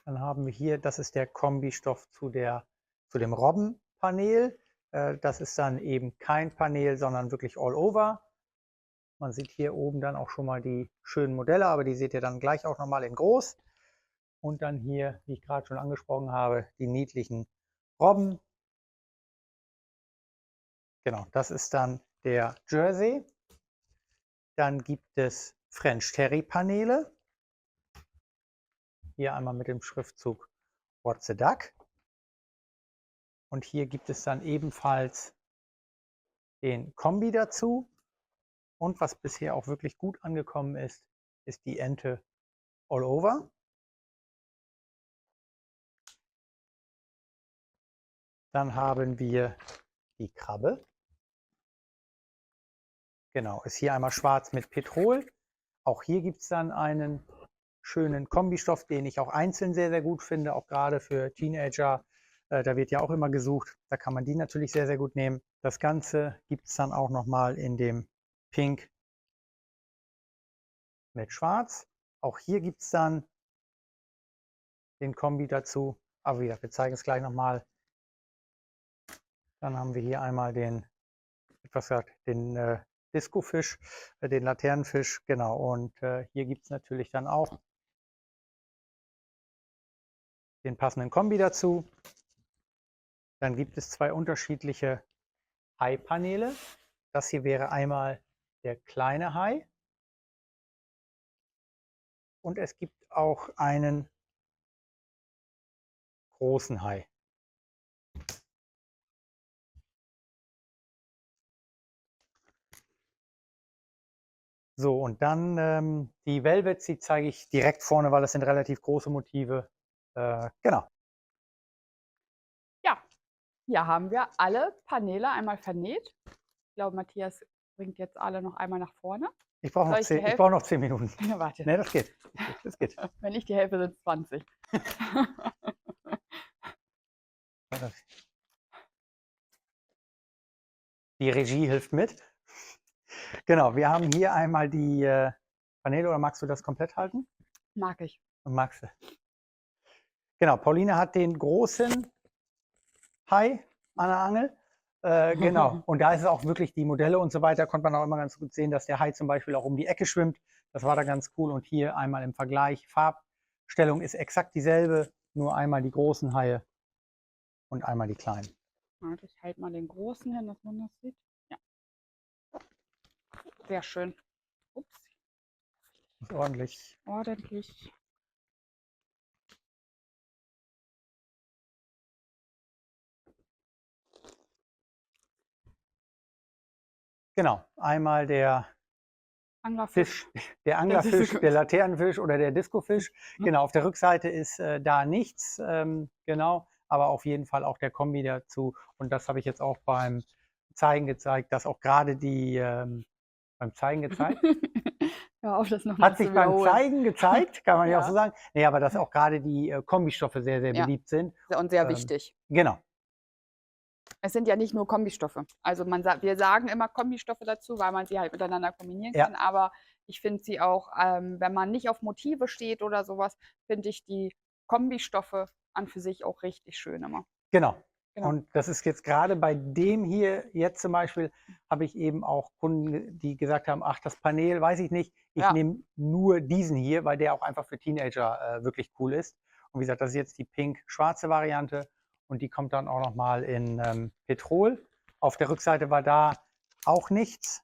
Speaker 1: Dann haben wir hier, das ist der Kombistoff zu dem Robbenpaneel. Das ist dann eben kein Paneel, sondern wirklich all over. Man sieht hier oben dann auch schon mal die schönen Modelle, aber die seht ihr dann gleich auch nochmal in groß. Und dann hier, wie ich gerade schon angesprochen habe, die niedlichen Robben. Genau, das ist dann der Jersey. Dann gibt es French Terry Paneele. Hier einmal mit dem Schriftzug What's the Duck. Und hier gibt es dann ebenfalls den Kombi dazu. Und was bisher auch wirklich gut angekommen ist, ist die Ente all over. Dann haben wir die Krabbe. Genau, ist hier einmal schwarz mit Petrol. Auch hier gibt es dann einen schönen Kombistoff, den ich auch einzeln sehr, sehr gut finde, auch gerade für Teenager. Da wird ja auch immer gesucht. Da kann man die natürlich sehr, sehr gut nehmen. Das Ganze gibt es dann auch nochmal in dem Pink mit Schwarz. Auch hier gibt es dann den Kombi dazu. Aber wieder, wir zeigen es gleich nochmal. Dann haben wir hier einmal den, etwas gesagt, den Discofisch, den Laternenfisch, genau. Und hier gibt es natürlich dann auch den passenden Kombi dazu. Dann gibt es 2 unterschiedliche Hai-Paneele. Das hier wäre einmal der kleine Hai. Und es gibt auch einen großen Hai. So, und dann die Velvets, die zeige ich direkt vorne, weil das sind relativ große Motive. Genau.
Speaker 2: Ja, hier haben wir alle Paneele einmal vernäht. Ich glaube, Matthias bringt jetzt alle noch einmal nach vorne.
Speaker 1: Ich brauche noch 10 Minuten.
Speaker 2: Ja, warte.
Speaker 1: Ne, das geht. Das geht.
Speaker 2: Wenn ich die helfe, sind es 20.
Speaker 1: Die Regie hilft mit. Genau, wir haben hier einmal die Paneele, oder magst du das komplett halten?
Speaker 2: Mag ich.
Speaker 1: Magst du? Genau, Pauline hat den großen Hai an der Angel. Genau, und da ist es auch wirklich die Modelle und so weiter, konnte man auch immer ganz gut sehen, dass der Hai zum Beispiel auch um die Ecke schwimmt. Das war da ganz cool. Und hier einmal im Vergleich, Farbstellung ist exakt dieselbe, nur einmal die großen Haie und einmal die kleinen.
Speaker 2: Warte, ich halte mal den großen hin, dass man das sieht. Ja. Sehr schön. Ups.
Speaker 1: Ist ordentlich.
Speaker 2: Ordentlich.
Speaker 1: Genau, einmal der
Speaker 2: Anglerfisch.
Speaker 1: der Anglerfisch, der Laternenfisch oder der Discofisch. Genau, auf der Rückseite ist da nichts, genau, aber auf jeden Fall auch der Kombi dazu. Und das habe ich jetzt auch beim Zeigen gezeigt, dass auch gerade die, beim Zeigen gezeigt?
Speaker 2: Hör auf, das nochmal
Speaker 1: Hat
Speaker 2: zu
Speaker 1: sich beim
Speaker 2: wiederholen.
Speaker 1: Zeigen gezeigt, kann man ja auch so
Speaker 2: Ja.
Speaker 1: sagen. Ne, aber dass auch gerade die Kombistoffe sehr, sehr
Speaker 2: Ja.
Speaker 1: beliebt sind.
Speaker 2: Und sehr wichtig.
Speaker 1: Genau.
Speaker 2: Es sind ja nicht nur Kombistoffe. Also wir sagen immer Kombistoffe dazu, weil man sie halt miteinander kombinieren
Speaker 1: Ja.
Speaker 2: kann. Aber ich finde sie auch, wenn man nicht auf Motive steht oder sowas, finde ich die Kombistoffe an für sich auch richtig schön immer.
Speaker 1: Genau.
Speaker 2: Genau.
Speaker 1: Und das ist jetzt gerade bei dem hier, jetzt zum Beispiel, habe ich eben auch Kunden, die gesagt haben, ach, das Panel, weiß ich nicht, ich
Speaker 2: Ja.
Speaker 1: nehme nur diesen hier, weil der auch einfach für Teenager wirklich cool ist. Und wie gesagt, das ist jetzt die pink-schwarze Variante und die kommt dann auch nochmal in Petrol. Auf der Rückseite war da auch nichts.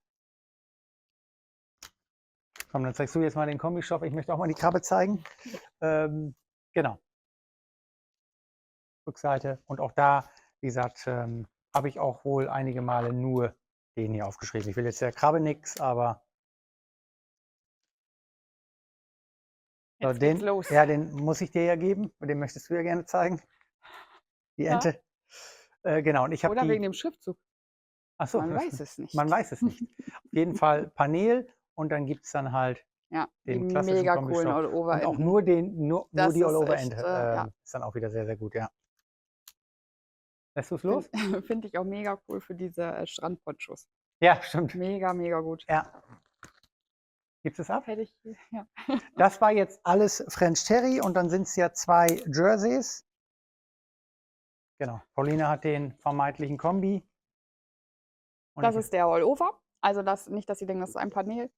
Speaker 1: Komm, dann zeigst du jetzt mal den Kombistoff. Ich möchte auch mal die Krabbe zeigen. Genau. Rückseite. Und auch da, wie gesagt, habe ich auch wohl einige Male nur den hier aufgeschrieben. Ich will jetzt der Krabbe nix, aber so,
Speaker 2: Jetzt geht's los.
Speaker 1: ja, den muss ich dir ja geben. Und den möchtest du ja gerne zeigen. Die
Speaker 2: Ja.
Speaker 1: Ente. Genau. Und ich habe
Speaker 2: Oder
Speaker 1: die.
Speaker 2: wegen dem Schriftzug.
Speaker 1: Ach so,
Speaker 2: Man weiß es nicht.
Speaker 1: Man weiß es nicht. Auf jeden Fall Panel und dann gibt es dann halt
Speaker 2: Ja, die
Speaker 1: den klassischen
Speaker 2: mega coolen
Speaker 1: Kombistoff. Und
Speaker 2: All-Over-Enten.
Speaker 1: auch nur die
Speaker 2: Das ist
Speaker 1: All-Over-Ente
Speaker 2: echt, ja.
Speaker 1: ist dann auch wieder sehr, sehr gut, ja. Lässt du es los?
Speaker 2: Finde ich auch mega cool für diese Strandponchos.
Speaker 1: Ja, stimmt.
Speaker 2: Mega, mega gut.
Speaker 1: Ja. Gibst du es ab?
Speaker 2: Hätte ich, ja.
Speaker 1: Das war jetzt alles French Terry und dann sind es ja 2 Jerseys. Genau. Pauline hat den vermeintlichen Kombi. Und
Speaker 2: Das ist der All-Over. Also das, nicht, dass Sie denken, das ist ein Panel.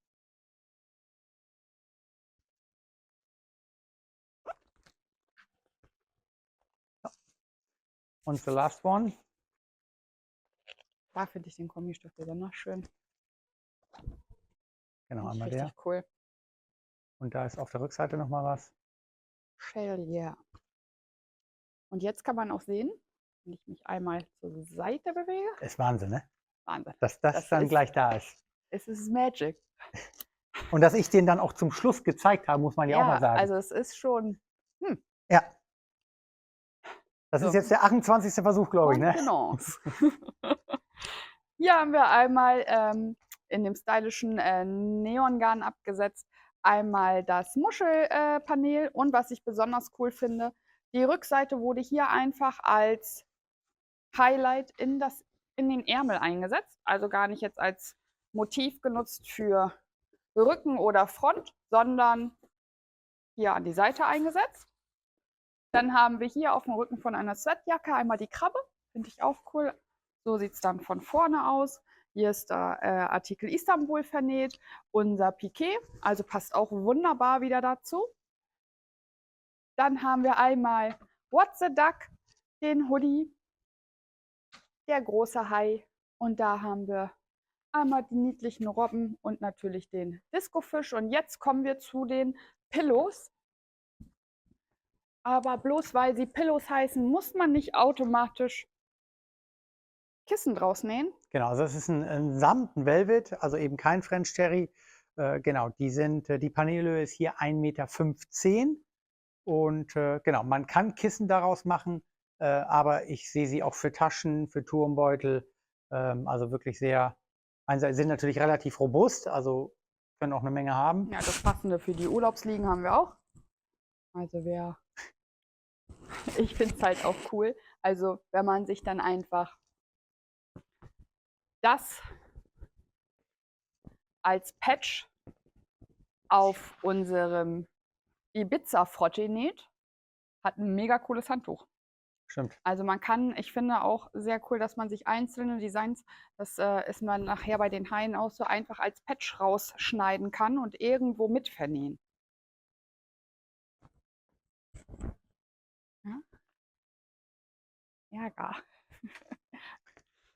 Speaker 1: Und the last one.
Speaker 2: Da finde ich den Kombistoff besonders schön.
Speaker 1: Genau, einmal
Speaker 2: Richtig
Speaker 1: der.
Speaker 2: cool.
Speaker 1: Und da ist auf der Rückseite nochmal was.
Speaker 2: Shell, yeah. Und jetzt kann man auch sehen, wenn ich mich einmal zur Seite bewege.
Speaker 1: Ist Wahnsinn, ne?
Speaker 2: Wahnsinn.
Speaker 1: Dass das dann
Speaker 2: ist,
Speaker 1: gleich da ist.
Speaker 2: Es ist Magic.
Speaker 1: Und dass ich den dann auch zum Schluss gezeigt habe, muss man ja auch mal sagen.
Speaker 2: Also es ist schon.
Speaker 1: Ja. Das
Speaker 2: So.
Speaker 1: ist jetzt der 28. Versuch, glaube ich, ne?
Speaker 2: Genau. Hier haben wir einmal in dem stylischen Neongarn abgesetzt, einmal das Muschelpanel und was ich besonders cool finde, die Rückseite wurde hier einfach als Highlight in den Ärmel eingesetzt, also gar nicht jetzt als Motiv genutzt für Rücken oder Front, sondern hier an die Seite eingesetzt. Dann haben wir hier auf dem Rücken von einer Sweatjacke einmal die Krabbe, finde ich auch cool. So sieht es dann von vorne aus. Hier ist der Artikel Istanbul vernäht, unser Piqué, also passt auch wunderbar wieder dazu. Dann haben wir einmal What the Duck, den Hoodie, der große Hai und da haben wir einmal die niedlichen Robben und natürlich den Discofisch. Und jetzt kommen wir zu den Pillows. Aber bloß weil sie Pillows heißen, muss man nicht automatisch Kissen draus nähen.
Speaker 1: Genau, also das ist ein Samt, ein Velvet, also eben kein French Terry. Genau, die Paneelhöhe ist hier 1,15 Meter. Und genau, man kann Kissen daraus machen, aber ich sehe sie auch für Taschen, für Turmbeutel, also wirklich sehr, sind natürlich relativ robust, also können auch eine Menge haben.
Speaker 2: Ja, das Passende für die Urlaubsliegen haben wir auch. Also ich finde es halt auch cool. Also wenn man sich dann einfach das als Patch auf unserem Ibiza-Frotte näht, hat ein mega cooles Handtuch.
Speaker 1: Stimmt.
Speaker 2: Also man kann, ich finde auch sehr cool, dass man sich einzelne Designs, das ist man nachher bei den Haien auch so einfach als Patch rausschneiden kann und irgendwo mit vernähen. Ja, Ärger.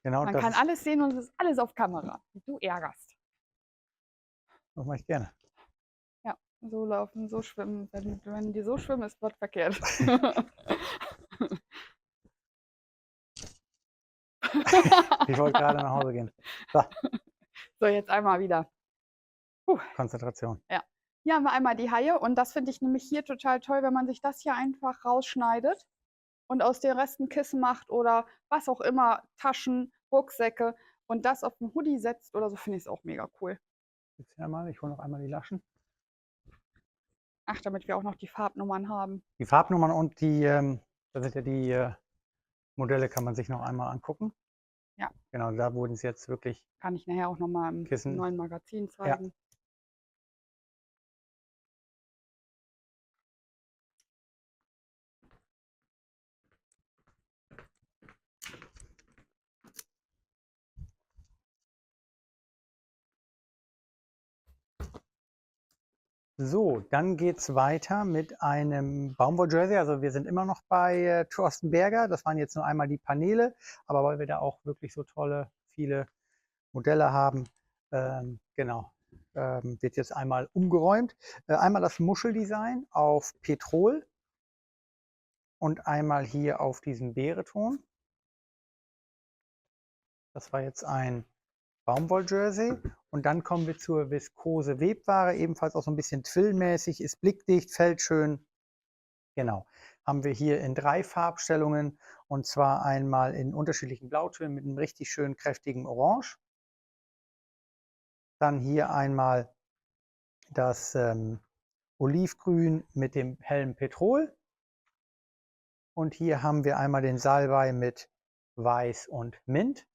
Speaker 1: Genau,
Speaker 2: Man kann alles sehen und es ist alles auf Kamera. Du ärgerst.
Speaker 1: Das mache ich gerne.
Speaker 2: Ja, so laufen, so schwimmen. Wenn die so schwimmen, ist was verkehrt.
Speaker 1: Ich wollte gerade nach Hause gehen. So.
Speaker 2: So, jetzt einmal wieder.
Speaker 1: Konzentration.
Speaker 2: Ja. Hier haben wir einmal die Haie und das finde ich nämlich hier total toll, wenn man sich das hier einfach rausschneidet und aus den Resten Kissen macht oder was auch immer, Taschen, Rucksäcke und das auf einen Hoodie setzt oder so, finde ich es auch mega cool.
Speaker 1: Jetzt hier einmal, ich hole noch einmal die Laschen.
Speaker 2: Ach, damit wir auch noch die Farbnummern haben.
Speaker 1: Die Farbnummern und die, da sind ja die Modelle, kann man sich noch einmal angucken.
Speaker 2: Ja.
Speaker 1: Genau, da wurden es jetzt wirklich.
Speaker 2: Kann ich nachher auch nochmal im
Speaker 1: Kissen.
Speaker 2: neuen Magazin
Speaker 1: Ja.
Speaker 2: zeigen.
Speaker 1: So, dann geht es weiter mit einem Baumwoll-Jersey. Also wir sind immer noch bei Thorsten Berger. Das waren jetzt nur einmal die Paneele, aber weil wir da auch wirklich so tolle, viele Modelle haben, genau, wird jetzt einmal umgeräumt. Einmal das Muscheldesign auf Petrol und einmal hier auf diesem Beereton. Das war jetzt ein Baumwoll-Jersey. Und dann kommen wir zur viskose Webware, ebenfalls auch so ein bisschen twillmäßig, ist blickdicht, fällt schön. Genau. Haben wir hier in 3 Farbstellungen und zwar einmal in unterschiedlichen Blautönen mit einem richtig schön kräftigen Orange. Dann hier einmal das Olivgrün mit dem hellen Petrol. Und hier haben wir einmal den Salbei mit Weiß und Mint.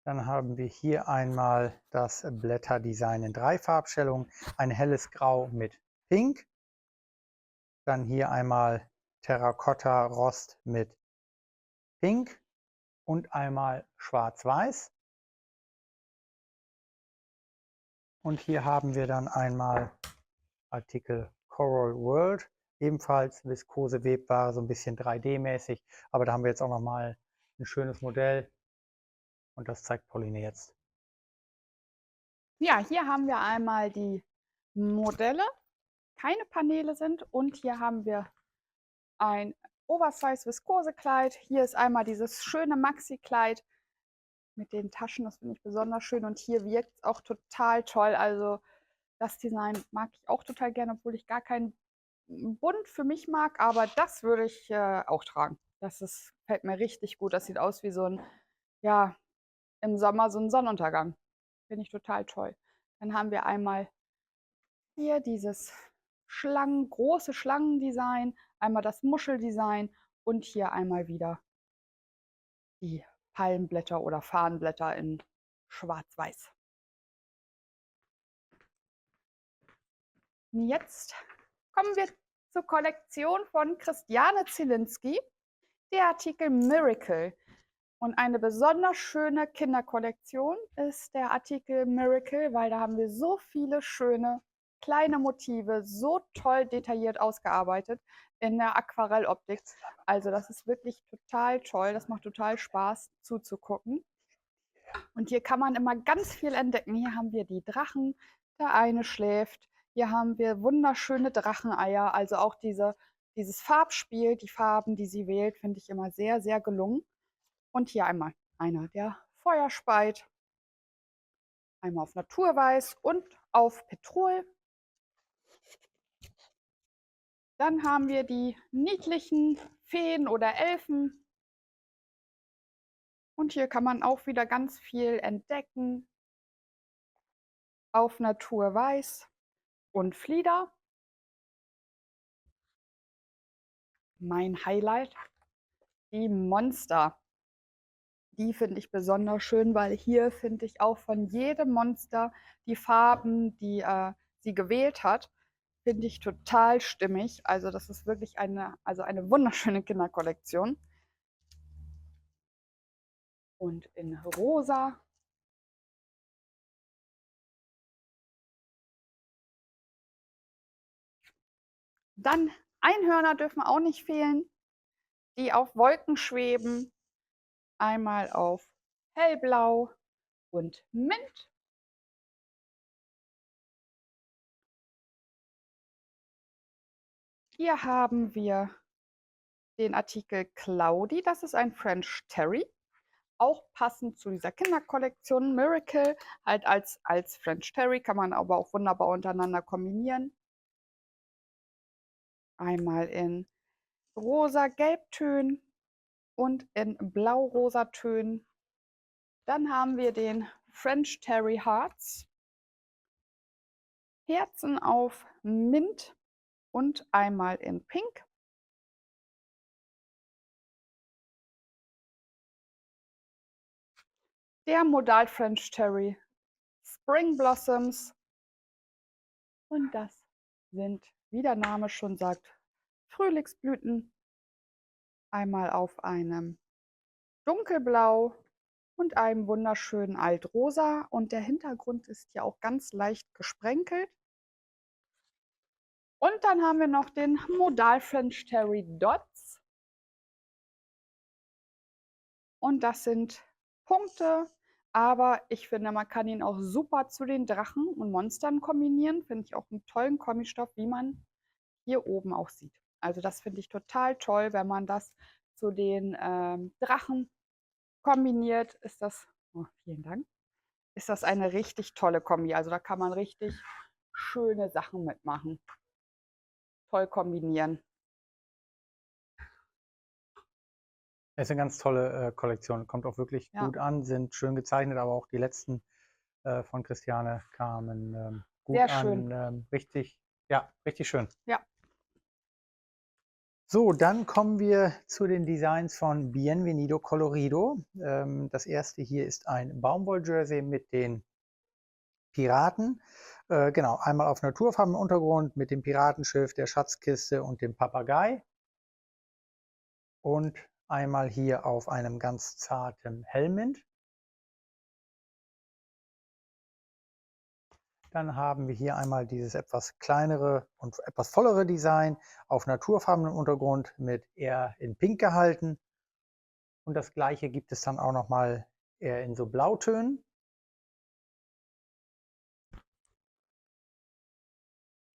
Speaker 1: Dann haben wir hier einmal das Blätterdesign in 3 Farbstellungen, ein helles Grau mit Pink. Dann hier einmal Terrakotta Rost mit Pink und einmal Schwarz-Weiß. Und hier haben wir dann einmal Artikel Coral World, ebenfalls viskose Webware, so ein bisschen 3D-mäßig, aber da haben wir jetzt auch nochmal ein schönes Modell und das zeigt Pauline jetzt.
Speaker 2: Ja, hier haben wir einmal die Modelle, keine Paneele sind und hier haben wir ein Oversize-Viskose-Kleid. Hier ist einmal dieses schöne Maxi-Kleid mit den Taschen, das finde ich besonders schön und hier wirkt es auch total toll. Also das Design mag ich auch total gerne, obwohl ich gar keinen Bund für mich mag, aber das würde ich auch tragen. Fällt mir richtig gut. Das sieht aus wie so ein, ja, im Sommer so ein Sonnenuntergang. Finde ich total toll. Dann haben wir einmal hier dieses große Schlangendesign, einmal das Muscheldesign und hier einmal wieder die Palmblätter oder Farnblätter in schwarz-weiß. Jetzt kommen wir zur Kollektion von Christiane Zielinski, der Artikel Miracle. Und eine besonders schöne Kinderkollektion ist der Artikel Miracle, weil da haben wir so viele schöne kleine Motive, so toll detailliert ausgearbeitet in der Aquarelloptik. Also das ist wirklich total toll, das macht total Spaß zuzugucken. Und hier kann man immer ganz viel entdecken. Hier haben wir die Drachen, der eine schläft. Hier haben wir wunderschöne Dracheneier, also auch dieses Farbspiel, die Farben, die sie wählt, finde ich immer sehr, sehr gelungen. Und hier einmal einer, der Feuer speit. Einmal auf Naturweiß und auf Petrol. Dann haben wir die niedlichen Feen oder Elfen. Und hier kann man auch wieder ganz viel entdecken. Auf Naturweiß und Flieder. Mein Highlight, die Monster. Die finde ich besonders schön, weil hier finde ich auch von jedem Monster die Farben, die sie gewählt hat, finde ich total stimmig. Also das ist wirklich eine wunderschöne Kinderkollektion. Und in rosa. Dann Einhörner dürfen auch nicht fehlen, die auf Wolken schweben. Einmal auf hellblau und Mint. Hier haben wir den Artikel Cloudy, das ist ein French Terry. auch passend zu dieser Kinderkollektion. Miracle, halt als French Terry, kann man aber auch wunderbar untereinander kombinieren. Einmal in rosa-gelbtönen und in blau-rosa-Tönen. Dann haben wir den French Terry Hearts. Herzen auf Mint und einmal in Pink. Der Modal French Terry Spring Blossoms. Und das sind, wie der Name schon sagt, Frühlingsblüten. Einmal auf einem dunkelblau und einem wunderschönen Altrosa. Und der Hintergrund ist ja auch ganz leicht gesprenkelt. Und dann haben wir noch den Modal French Terry Dots. Und das sind Punkte, aber ich finde, man kann ihn auch super zu den Drachen und Monstern kombinieren. Finde ich auch einen tollen Kombistoff, wie man hier oben auch sieht. Also das finde ich total toll, wenn man das zu den Drachen kombiniert, ist das, oh, vielen Dank, ist das eine richtig tolle Kombi. Also da kann man richtig schöne Sachen mitmachen. Toll kombinieren.
Speaker 1: Es ist eine ganz tolle Kollektion, kommt auch wirklich
Speaker 2: Ja.
Speaker 1: gut an, sind schön gezeichnet, aber auch die letzten von Christiane kamen gut
Speaker 2: Sehr
Speaker 1: an.
Speaker 2: schön.
Speaker 1: Richtig schön.
Speaker 2: Ja.
Speaker 1: So, dann kommen wir zu den Designs von Bienvenido Colorido. Das erste hier ist ein Baumwoll-Jersey mit den Piraten. Genau, einmal auf naturfarbenem Untergrund mit dem Piratenschiff, der Schatzkiste und dem Papagei. Und einmal hier auf einem ganz zarten Hellmint. Dann haben wir hier einmal dieses etwas kleinere und etwas vollere Design auf naturfarbenem Untergrund mit eher in Pink gehalten. Und das gleiche gibt es dann auch nochmal eher in so Blautönen.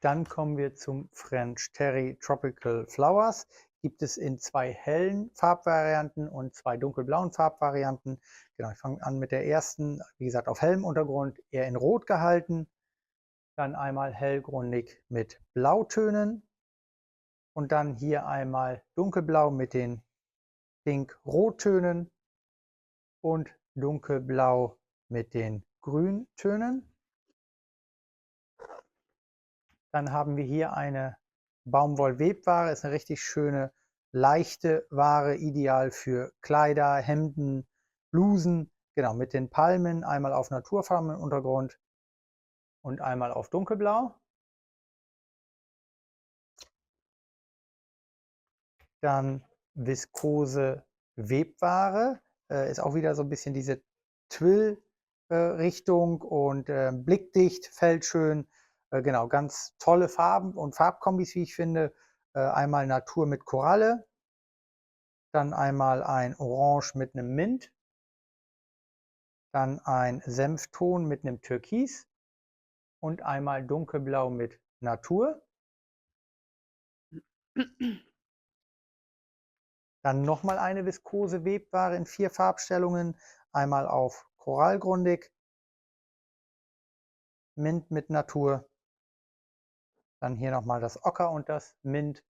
Speaker 1: Dann kommen wir zum French Terry Tropical Flowers. Gibt es in zwei hellen Farbvarianten und zwei dunkelblauen Farbvarianten. Genau, ich fange an mit der ersten, wie gesagt, auf hellem Untergrund, eher in Rot gehalten. Dann einmal hellgründig mit Blautönen und dann hier einmal dunkelblau mit den Pink-Rottönen und dunkelblau mit den Grüntönen. Dann haben wir hier eine Baumwollwebware, ist eine richtig schöne, leichte Ware, ideal für Kleider, Hemden, Blusen, genau, mit den Palmen, einmal auf naturfarbenem Untergrund und einmal auf dunkelblau. Dann viskose Webware, ist auch wieder so ein bisschen diese Twill-Richtung und blickdicht, fällt schön. Genau, ganz tolle Farben und Farbkombis, wie ich finde. Einmal Natur mit Koralle, dann einmal ein Orange mit einem Mint, dann ein Senfton mit einem Türkis und einmal dunkelblau mit Natur. Dann nochmal eine viskose Webware in 4 Farbstellungen, einmal auf korallgründig, Mint mit Natur, dann hier nochmal das Ocker und das Mint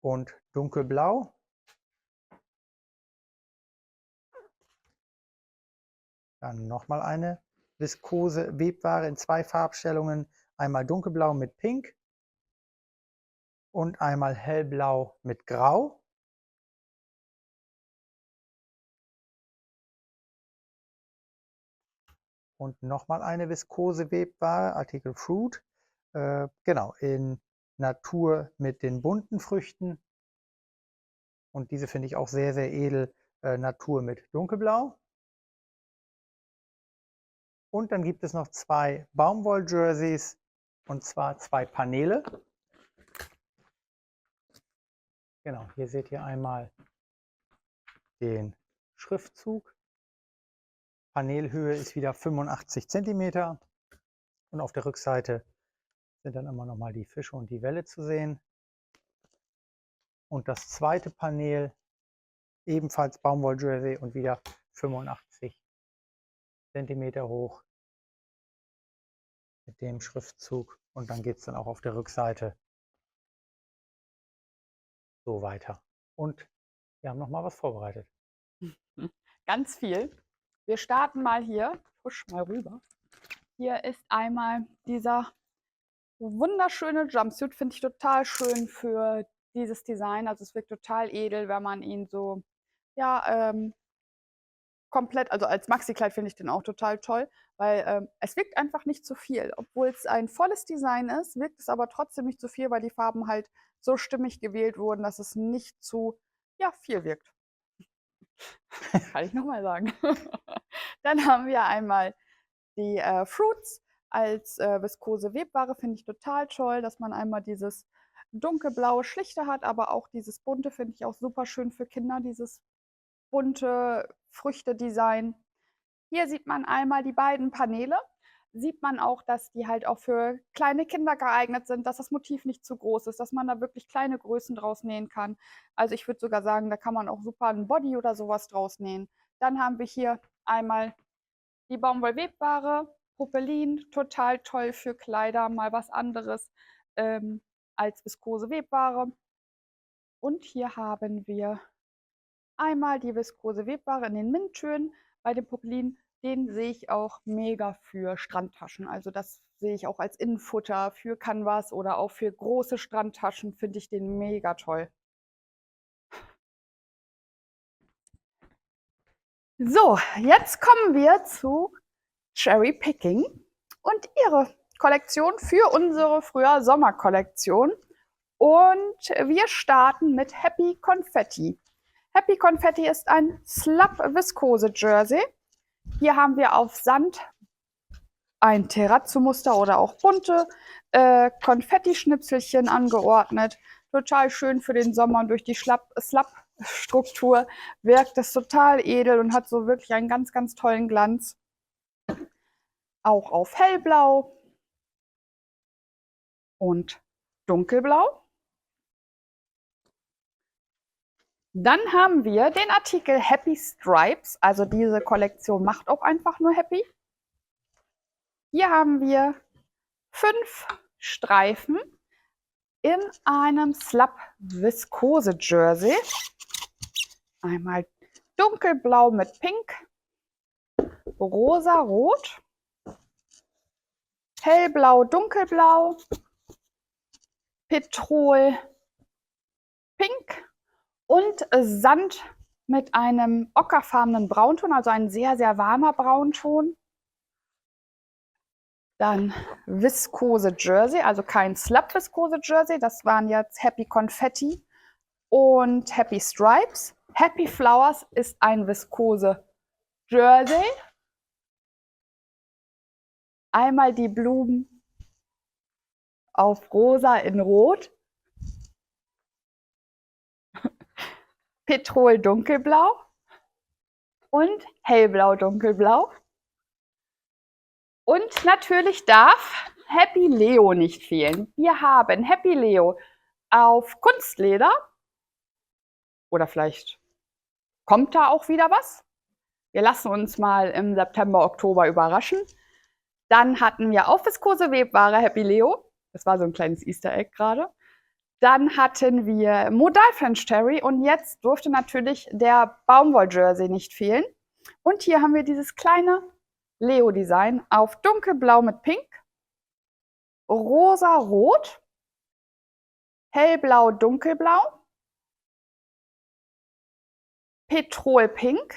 Speaker 1: und dunkelblau. Dann nochmal eine viskose Webware in 2 Farbstellungen, einmal dunkelblau mit Pink und einmal hellblau mit Grau. Und nochmal eine viskose Webware, Artikel Fruit, genau, in Natur mit den bunten Früchten. Und diese finde ich auch sehr, sehr edel, Natur mit dunkelblau. Und dann gibt es noch 2 Baumwoll-Jerseys, und zwar 2 Paneele. Genau, hier seht ihr einmal den Schriftzug. Panelhöhe ist wieder 85 cm. Und auf der Rückseite sind dann immer noch mal die Fische und die Welle zu sehen. Und das zweite Panel ebenfalls Baumwoll-Jersey und wieder 85 cm hoch mit dem Schriftzug. Und dann geht es dann auch auf der Rückseite so weiter. Und wir haben noch mal was vorbereitet.
Speaker 2: Ganz viel. Wir starten mal hier. Push mal rüber. Hier ist einmal dieser wunderschöne Jumpsuit. Finde ich total schön für dieses Design. Also es wirkt total edel, wenn man ihn so, ja, komplett, also als Maxi-Kleid finde ich den auch total toll, weil es wirkt einfach nicht zu viel. Obwohl es ein volles Design ist, wirkt es aber trotzdem nicht zu viel, weil die Farben halt so stimmig gewählt wurden, dass es nicht zu, ja, viel wirkt. Kann ich nochmal sagen. Dann haben wir einmal die Fruits als viskose Webware. Finde ich total toll, dass man einmal dieses dunkelblaue Schlichte hat, aber auch dieses bunte finde ich auch super schön für Kinder, dieses bunte Früchte-Design. Hier sieht man einmal die beiden Paneele. Sieht man auch, dass die halt auch für kleine Kinder geeignet sind, dass das Motiv nicht zu groß ist, dass man da wirklich kleine Größen draus nähen kann. Also ich würde sogar sagen, da kann man auch super einen Body oder sowas draus nähen. Dann haben wir hier einmal die Baumwollwebware, Popelin, total toll für Kleider, mal was anderes als viskose Webware. Und hier haben wir einmal die viskose Webware in den Minttönen. Bei dem Popelin, den sehe ich auch mega für Strandtaschen. Also das sehe ich auch als Innenfutter für Canvas oder auch für große Strandtaschen, finde ich den mega toll. So, jetzt kommen wir zu Cherry Picking und ihre Kollektion für unsere Frühjahr-Sommer-Kollektion. Und wir starten mit Happy Confetti. Happy Confetti ist ein Slub-Viskose-Jersey. Hier haben wir auf Sand ein Terrazzo-Muster oder auch bunte Konfetti-Schnipselchen angeordnet. Total schön für den Sommer. Durch die Slub-Struktur wirkt es total edel und hat so wirklich einen ganz, ganz tollen Glanz. Auch auf hellblau und dunkelblau. Dann haben wir den Artikel Happy Stripes, also diese Kollektion macht auch einfach nur happy. Hier haben wir 5 Streifen in einem Slub Viskose Jersey. Einmal dunkelblau mit pink, rosa-rot, hellblau, dunkelblau, Petrol, pink und Sand mit einem ockerfarbenen Braunton, also ein sehr, sehr warmer Braunton. Dann Viskose Jersey, also kein Slub Viskose Jersey, das waren jetzt Happy Confetti und Happy Stripes. Happy Flowers ist ein Viskose Jersey. Einmal die Blumen auf rosa in rot. Petrol dunkelblau und hellblau dunkelblau. Und natürlich darf Happy Leo nicht fehlen. Wir haben Happy Leo auf Kunstleder. Oder vielleicht kommt da auch wieder was. Wir lassen uns mal im September, Oktober überraschen. Dann hatten wir auf viskose Webware Happy Leo. Das war so ein kleines Easter Egg gerade. Dann hatten wir Modal French Terry und jetzt durfte natürlich der Baumwoll-Jersey nicht fehlen. Und hier haben wir dieses kleine Leo-Design auf dunkelblau mit pink, rosa-rot, hellblau, dunkelblau, Petrol-pink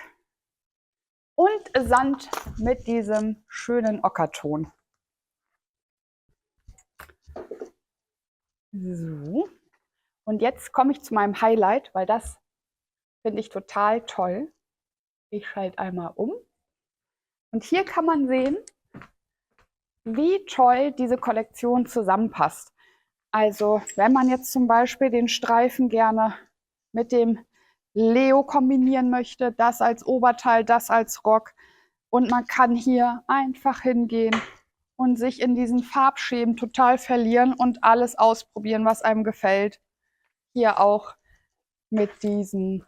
Speaker 2: und Sand mit diesem schönen Ockerton. So, und jetzt komme ich zu meinem Highlight, weil das finde ich total toll. Ich schalte einmal um. Und hier kann man sehen, wie toll diese Kollektion zusammenpasst. Also wenn man jetzt zum Beispiel den Streifen gerne mit dem Leo kombinieren möchte, das als Oberteil, das als Rock. Und man kann hier einfach hingehen und sich in diesen Farbschemen total verlieren und alles ausprobieren, was einem gefällt. Hier auch mit diesen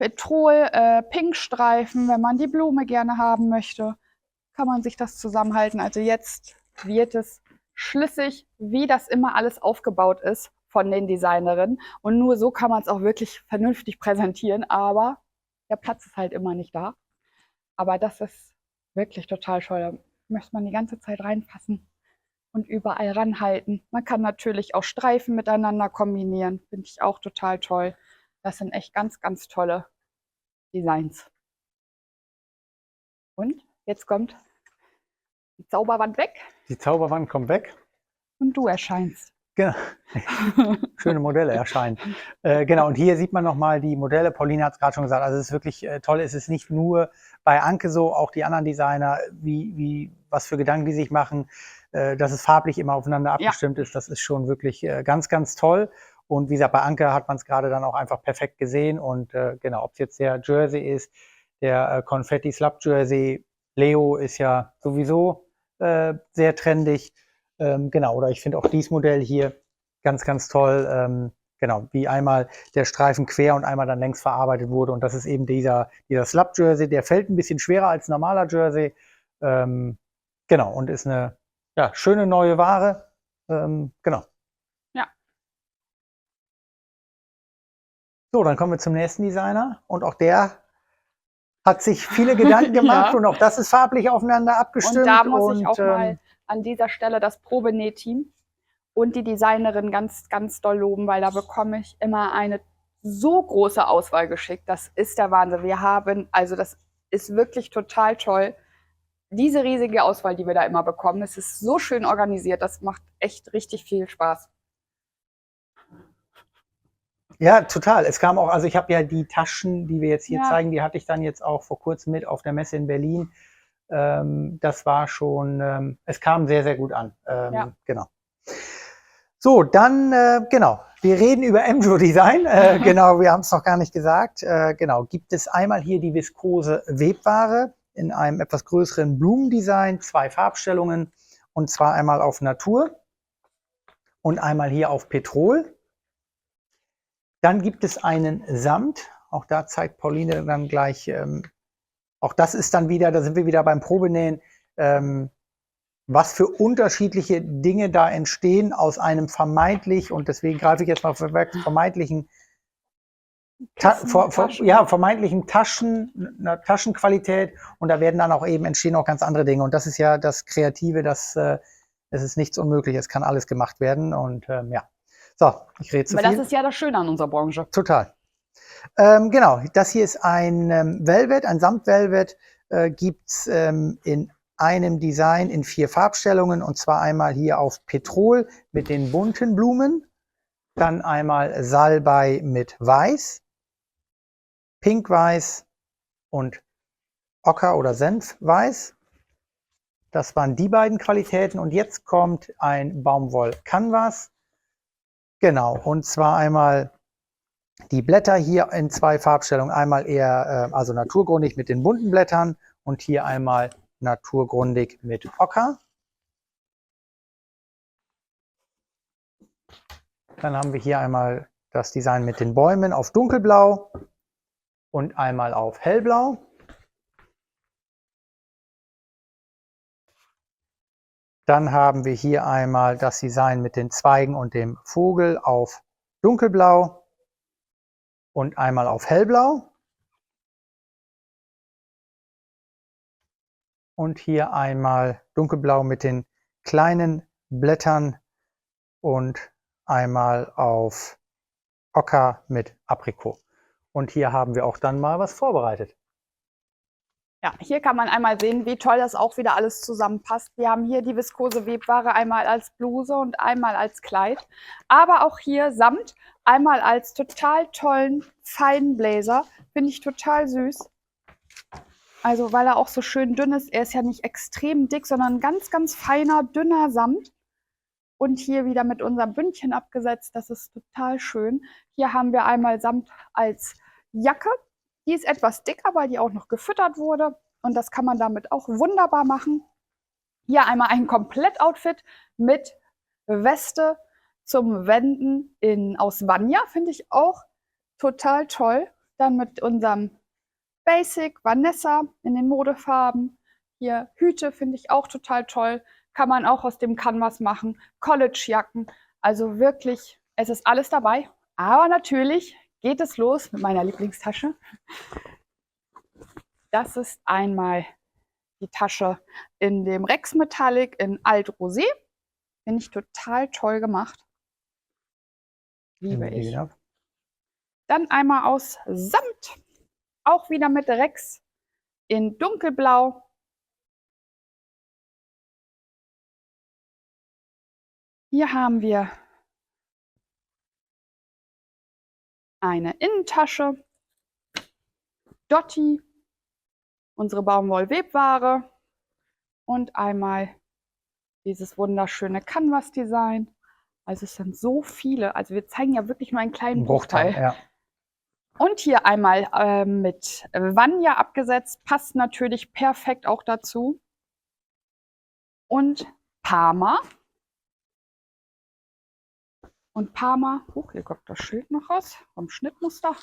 Speaker 2: Petrol, Pinkstreifen, wenn man die Blume gerne haben möchte, kann man sich das zusammenhalten. Also jetzt wird es schlüssig, wie das immer alles aufgebaut ist von den Designerinnen. Und nur so kann man es auch wirklich vernünftig präsentieren, aber der Platz ist halt immer nicht da. Aber das ist wirklich total toll. Da möchte man die ganze Zeit reinpassen und überall ranhalten. Man kann natürlich auch Streifen miteinander kombinieren. Finde ich auch total toll. Das sind echt ganz, ganz tolle Designs. Und jetzt kommt die Zauberwand weg
Speaker 1: Die Zauberwand kommt weg.
Speaker 2: und du erscheinst.
Speaker 1: Genau. Schöne Modelle erscheinen. Genau, und hier sieht man nochmal die Modelle. Pauline hat es gerade schon gesagt, also es ist wirklich toll. Es ist nicht nur bei Anke so, auch die anderen Designer, was für Gedanken die sich machen, dass es farblich immer aufeinander abgestimmt ist. Das ist schon wirklich ganz, ganz toll. Und wie gesagt, bei Anke hat man es gerade dann auch einfach perfekt gesehen. Und genau, ob es jetzt der Jersey ist, der Confetti Slab Jersey, Leo ist ja sowieso sehr trendig. Genau, oder ich finde auch dieses Modell hier ganz, ganz toll. Genau, wie einmal der Streifen quer und einmal dann längs verarbeitet wurde. Und das ist eben dieser Slab Jersey, der fällt ein bisschen schwerer als normaler Jersey. Genau, und ist eine schöne neue Ware. Genau.
Speaker 2: Ja.
Speaker 1: So, dann kommen wir zum nächsten Designer. Und auch der hat sich viele Gedanken gemacht.
Speaker 2: Ja.
Speaker 1: Und auch das ist farblich aufeinander abgestimmt.
Speaker 2: Und da muss ich auch mal an dieser Stelle das Probenähteam und die Designerin ganz, ganz doll loben, weil da bekomme ich immer eine so große Auswahl geschickt. Das ist der Wahnsinn. Wir haben, also das ist wirklich total toll. Diese riesige Auswahl, die wir da immer bekommen, es ist so schön organisiert. Das macht echt richtig viel Spaß.
Speaker 1: Ja, total. Es kam auch, also ich habe ja die Taschen, die wir jetzt hier zeigen, die hatte ich dann jetzt auch vor kurzem mit auf der Messe in Berlin. Das war schon, es kam sehr, sehr gut an. Genau. So, dann, genau, wir reden über Emjo Design. Genau, wir haben es noch gar nicht gesagt. Genau, gibt es einmal hier die viskose Webware in einem etwas größeren Blumendesign, 2 Farbstellungen, und zwar einmal auf Natur und einmal hier auf Petrol. Dann gibt es einen Samt, auch da zeigt Pauline dann gleich, auch das ist dann wieder, da sind wir wieder beim Probenähen, was für unterschiedliche Dinge da entstehen aus einem vermeintlich, und deswegen greife ich jetzt mal für vermeintlichen vermeintlichen Taschenqualität, und da werden dann auch eben entstehen auch ganz andere Dinge, und das ist ja das Kreative, es ist nichts Unmögliches, es kann alles gemacht werden, und ja. So, ich rede zu viel.
Speaker 2: Aber das ist ja das Schöne an unserer Branche.
Speaker 1: Total. Genau, das hier ist ein Velvet, ein Samt-Velvet, gibt es in einem Design in 4 Farbstellungen, und zwar einmal hier auf Petrol mit den bunten Blumen, dann einmal Salbei mit Weiß, Pink-Weiß und Ocker- oder Senfweiß. Das waren die beiden Qualitäten, und jetzt kommt ein Baumwoll-Canvas. Genau, und zwar einmal die Blätter hier in 2 Farbstellungen, einmal eher also naturgründig mit den bunten Blättern und hier einmal naturgründig mit Ocker. Dann haben wir hier einmal das Design mit den Bäumen auf dunkelblau und einmal auf hellblau. Dann haben wir hier einmal das Design mit den Zweigen und dem Vogel auf dunkelblau und einmal auf hellblau. Und hier einmal dunkelblau mit den kleinen Blättern und einmal auf Ocker mit Aprikot. Und hier haben wir auch dann mal was vorbereitet.
Speaker 2: Ja, hier kann man einmal sehen, wie toll das auch wieder alles zusammenpasst. Wir haben hier die viskose Webware einmal als Bluse und einmal als Kleid. Aber auch hier Samt, einmal als total tollen, feinen Blazer. Finde ich total süß. Also, weil er auch so schön dünn ist. Er ist ja nicht extrem dick, sondern ein ganz, ganz feiner, dünner Samt. Und hier wieder mit unserem Bündchen abgesetzt. Das ist total schön. Hier haben wir einmal Samt als Jacke. Die ist etwas dicker, weil die auch noch gefüttert wurde. Und das kann man damit auch wunderbar machen. Hier einmal ein Komplettoutfit mit Weste zum Wenden aus Vanya. Finde ich auch total toll. Dann mit unserem Basic Vanessa in den Modefarben. Hier Hüte finde ich auch total toll. Kann man auch aus dem Canvas machen. Collegejacken. Also wirklich, es ist alles dabei. Aber natürlich geht es los mit meiner Lieblingstasche. Das ist einmal die Tasche in dem Rex Metallic in Alt Rosé. Finde ich total toll gemacht. Liebe ich. Dann einmal aus Samt. Auch wieder mit Rex in dunkelblau. Hier haben wir eine Innentasche. Dotti. Unsere Baumwoll-Webware. Und einmal dieses wunderschöne Canvas-Design. Also es sind so viele. Also wir zeigen ja wirklich nur einen kleinen Bruchteil.
Speaker 1: Ja.
Speaker 2: Und hier einmal mit Vanya abgesetzt. Passt natürlich perfekt auch dazu. Und Parma. Und Parma, hier kommt das Schild noch raus vom Schnittmuster.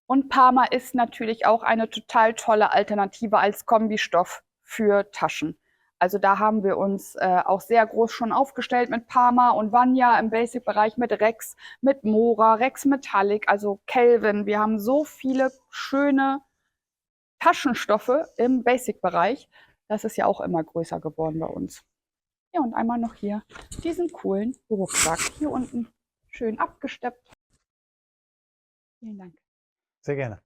Speaker 2: Und Parma ist natürlich auch eine total tolle Alternative als Kombistoff für Taschen. Also da haben wir uns auch sehr groß schon aufgestellt mit Parma und Vanya im Basic-Bereich mit Rex, mit Mora, Rex Metallic, also Kelvin. Wir haben so viele schöne Taschenstoffe im Basic-Bereich. Das ist ja auch immer größer geworden bei uns. Ja, und einmal noch hier diesen coolen Rucksack. Hier unten schön abgesteppt. Vielen Dank.
Speaker 1: Sehr gerne.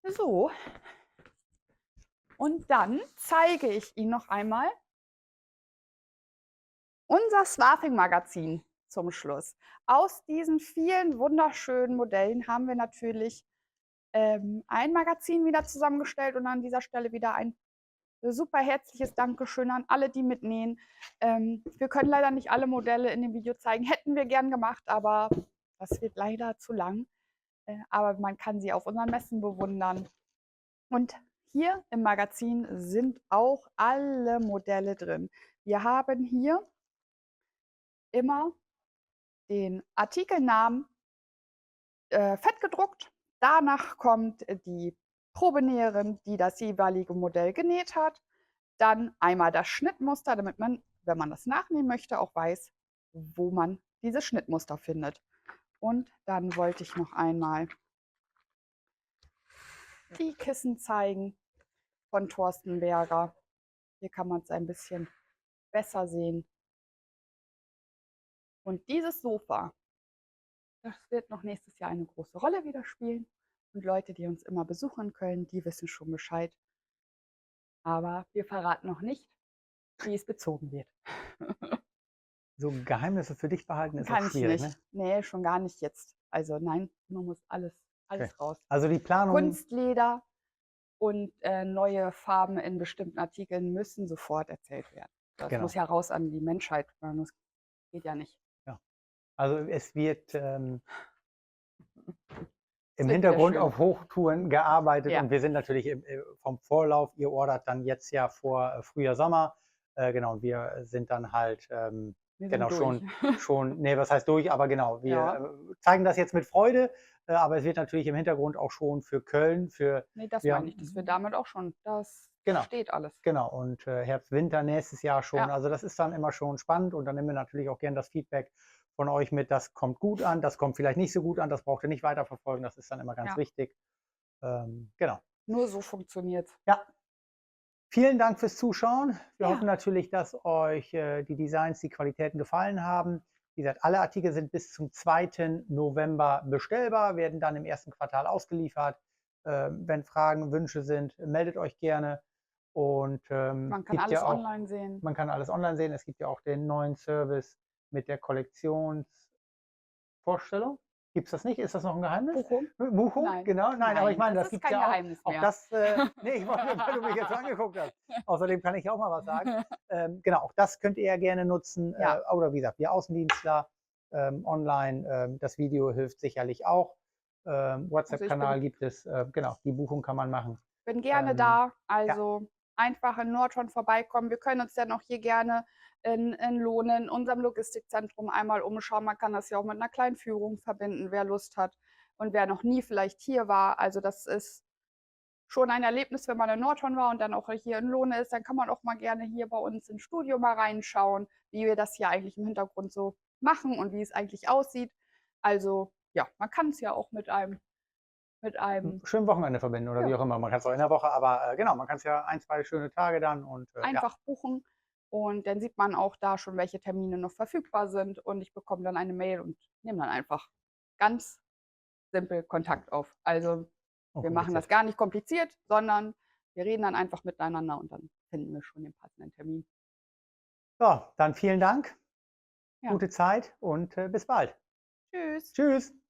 Speaker 2: So. Und dann zeige ich Ihnen noch einmal unser Swathing-Magazin zum Schluss. Aus diesen vielen wunderschönen Modellen haben wir natürlich ein Magazin wieder zusammengestellt und an dieser Stelle wieder ein super herzliches Dankeschön an alle, die mitnähen. Wir können leider nicht alle Modelle in dem Video zeigen. Hätten wir gern gemacht, aber das wird leider zu lang. Aber man kann sie auf unseren Messen bewundern. Und hier im Magazin sind auch alle Modelle drin. Wir haben hier immer den Artikelnamen fett gedruckt. Danach kommt die Probenäherin, die das jeweilige Modell genäht hat. Dann einmal das Schnittmuster, damit man, wenn man das nachnähen möchte, auch weiß, wo man dieses Schnittmuster findet. Und dann wollte ich noch einmal die Kissen zeigen von Thorsten Berger. Hier kann man es ein bisschen besser sehen. Und dieses Sofa, das wird noch nächstes Jahr eine große Rolle wieder spielen. Und Leute, die uns immer besuchen können, die wissen schon Bescheid. Aber wir verraten noch nicht, wie es bezogen wird.
Speaker 1: So Geheimnisse für dich behalten ist auch
Speaker 2: Kann ich
Speaker 1: schwierig,
Speaker 2: nicht.
Speaker 1: ne?
Speaker 2: Nee, schon gar nicht jetzt. Also nein, man muss alles
Speaker 1: Okay.
Speaker 2: raus.
Speaker 1: Also die Planung,
Speaker 2: Kunstleder und neue Farben in bestimmten Artikeln müssen sofort erzählt werden. Das
Speaker 1: Genau.
Speaker 2: muss ja raus an die Menschheit. Das geht ja nicht.
Speaker 1: also es wird im
Speaker 2: wird
Speaker 1: Hintergrund
Speaker 2: wieder schön.
Speaker 1: auf Hochtouren gearbeitet
Speaker 2: Ja.
Speaker 1: und wir sind natürlich vom Vorlauf, ihr ordert dann jetzt ja vor Frühjahr, Sommer, genau, und wir sind dann halt
Speaker 2: Wir sind
Speaker 1: genau
Speaker 2: durch.
Speaker 1: schon, nee, was heißt durch, aber genau, wir
Speaker 2: Ja.
Speaker 1: zeigen das jetzt mit Freude, aber es wird natürlich im Hintergrund auch schon für Köln,
Speaker 2: Nee, das
Speaker 1: wir
Speaker 2: meine
Speaker 1: haben-
Speaker 2: ich, dass wir damit auch schon, das
Speaker 1: Genau.
Speaker 2: steht alles.
Speaker 1: Genau, und Herbst, Winter nächstes Jahr schon.
Speaker 2: Ja.
Speaker 1: Also das ist dann immer schon spannend und dann nehmen wir natürlich auch gern das Feedback von euch mit, das kommt gut an, das kommt vielleicht nicht so gut an, das braucht ihr nicht weiterverfolgen, das ist dann immer ganz
Speaker 2: Ja.
Speaker 1: wichtig. Genau.
Speaker 2: Nur so funktioniert es.
Speaker 1: Ja. Vielen Dank fürs Zuschauen. Wir
Speaker 2: Ja.
Speaker 1: hoffen natürlich, dass euch die Designs, die Qualitäten gefallen haben. Wie gesagt, alle Artikel sind bis zum 2. November bestellbar, werden dann im ersten Quartal ausgeliefert. Wenn Fragen, Wünsche sind, meldet euch gerne. Und
Speaker 2: Man kann
Speaker 1: gibt
Speaker 2: alles
Speaker 1: ja auch,
Speaker 2: online sehen.
Speaker 1: man kann alles online sehen. Es gibt ja auch den neuen Service mit der Kollektionsvorstellung. Gibt es das nicht? Ist das noch ein Geheimnis?
Speaker 2: Buchung?
Speaker 1: Buchung?
Speaker 2: Nein.
Speaker 1: Genau, nein, aber ich meine, das
Speaker 2: ist
Speaker 1: gibt es
Speaker 2: kein
Speaker 1: ja auch.
Speaker 2: Geheimnis
Speaker 1: Auch
Speaker 2: mehr.
Speaker 1: das, nee, ich wollte, weil du mich jetzt so angeguckt hast. Außerdem kann ich auch mal was sagen. Genau, auch das könnt ihr ja gerne nutzen.
Speaker 2: Ja.
Speaker 1: Oder wie gesagt, wir Außendienstler online. Das Video hilft sicherlich auch. WhatsApp-Kanal gibt es. Genau, die Buchung kann man machen.
Speaker 2: Bin gerne da, also einfach in Nordhorn vorbeikommen. Wir können uns dann auch hier gerne in Lohne, in unserem Logistikzentrum einmal umschauen. Man kann das ja auch mit einer kleinen Führung verbinden, wer Lust hat. Und wer noch nie vielleicht hier war, also das ist schon ein Erlebnis, wenn man in Nordhorn war und dann auch hier in Lohne ist, dann kann man auch mal gerne hier bei uns ins Studio mal reinschauen, wie wir das hier eigentlich im Hintergrund so machen und wie es eigentlich aussieht. Also ja, man kann es ja auch mit einem
Speaker 1: Schönen Wochenende verbinden oder wie
Speaker 2: ja,
Speaker 1: auch immer. Man kann es auch in der Woche, aber genau, man kann es ja ein, zwei schöne Tage dann und ja.
Speaker 2: einfach buchen und dann sieht man auch da schon, welche Termine noch verfügbar sind und ich bekomme dann eine Mail und nehme dann einfach ganz simpel Kontakt auf. Also wir machen das
Speaker 1: Unkompliziert.
Speaker 2: gar nicht kompliziert, sondern wir reden dann einfach miteinander und dann finden wir schon den passenden Termin.
Speaker 1: So, dann vielen Dank,
Speaker 2: Ja,
Speaker 1: gute Zeit und bis bald.
Speaker 2: tschüss.
Speaker 1: Tschüss.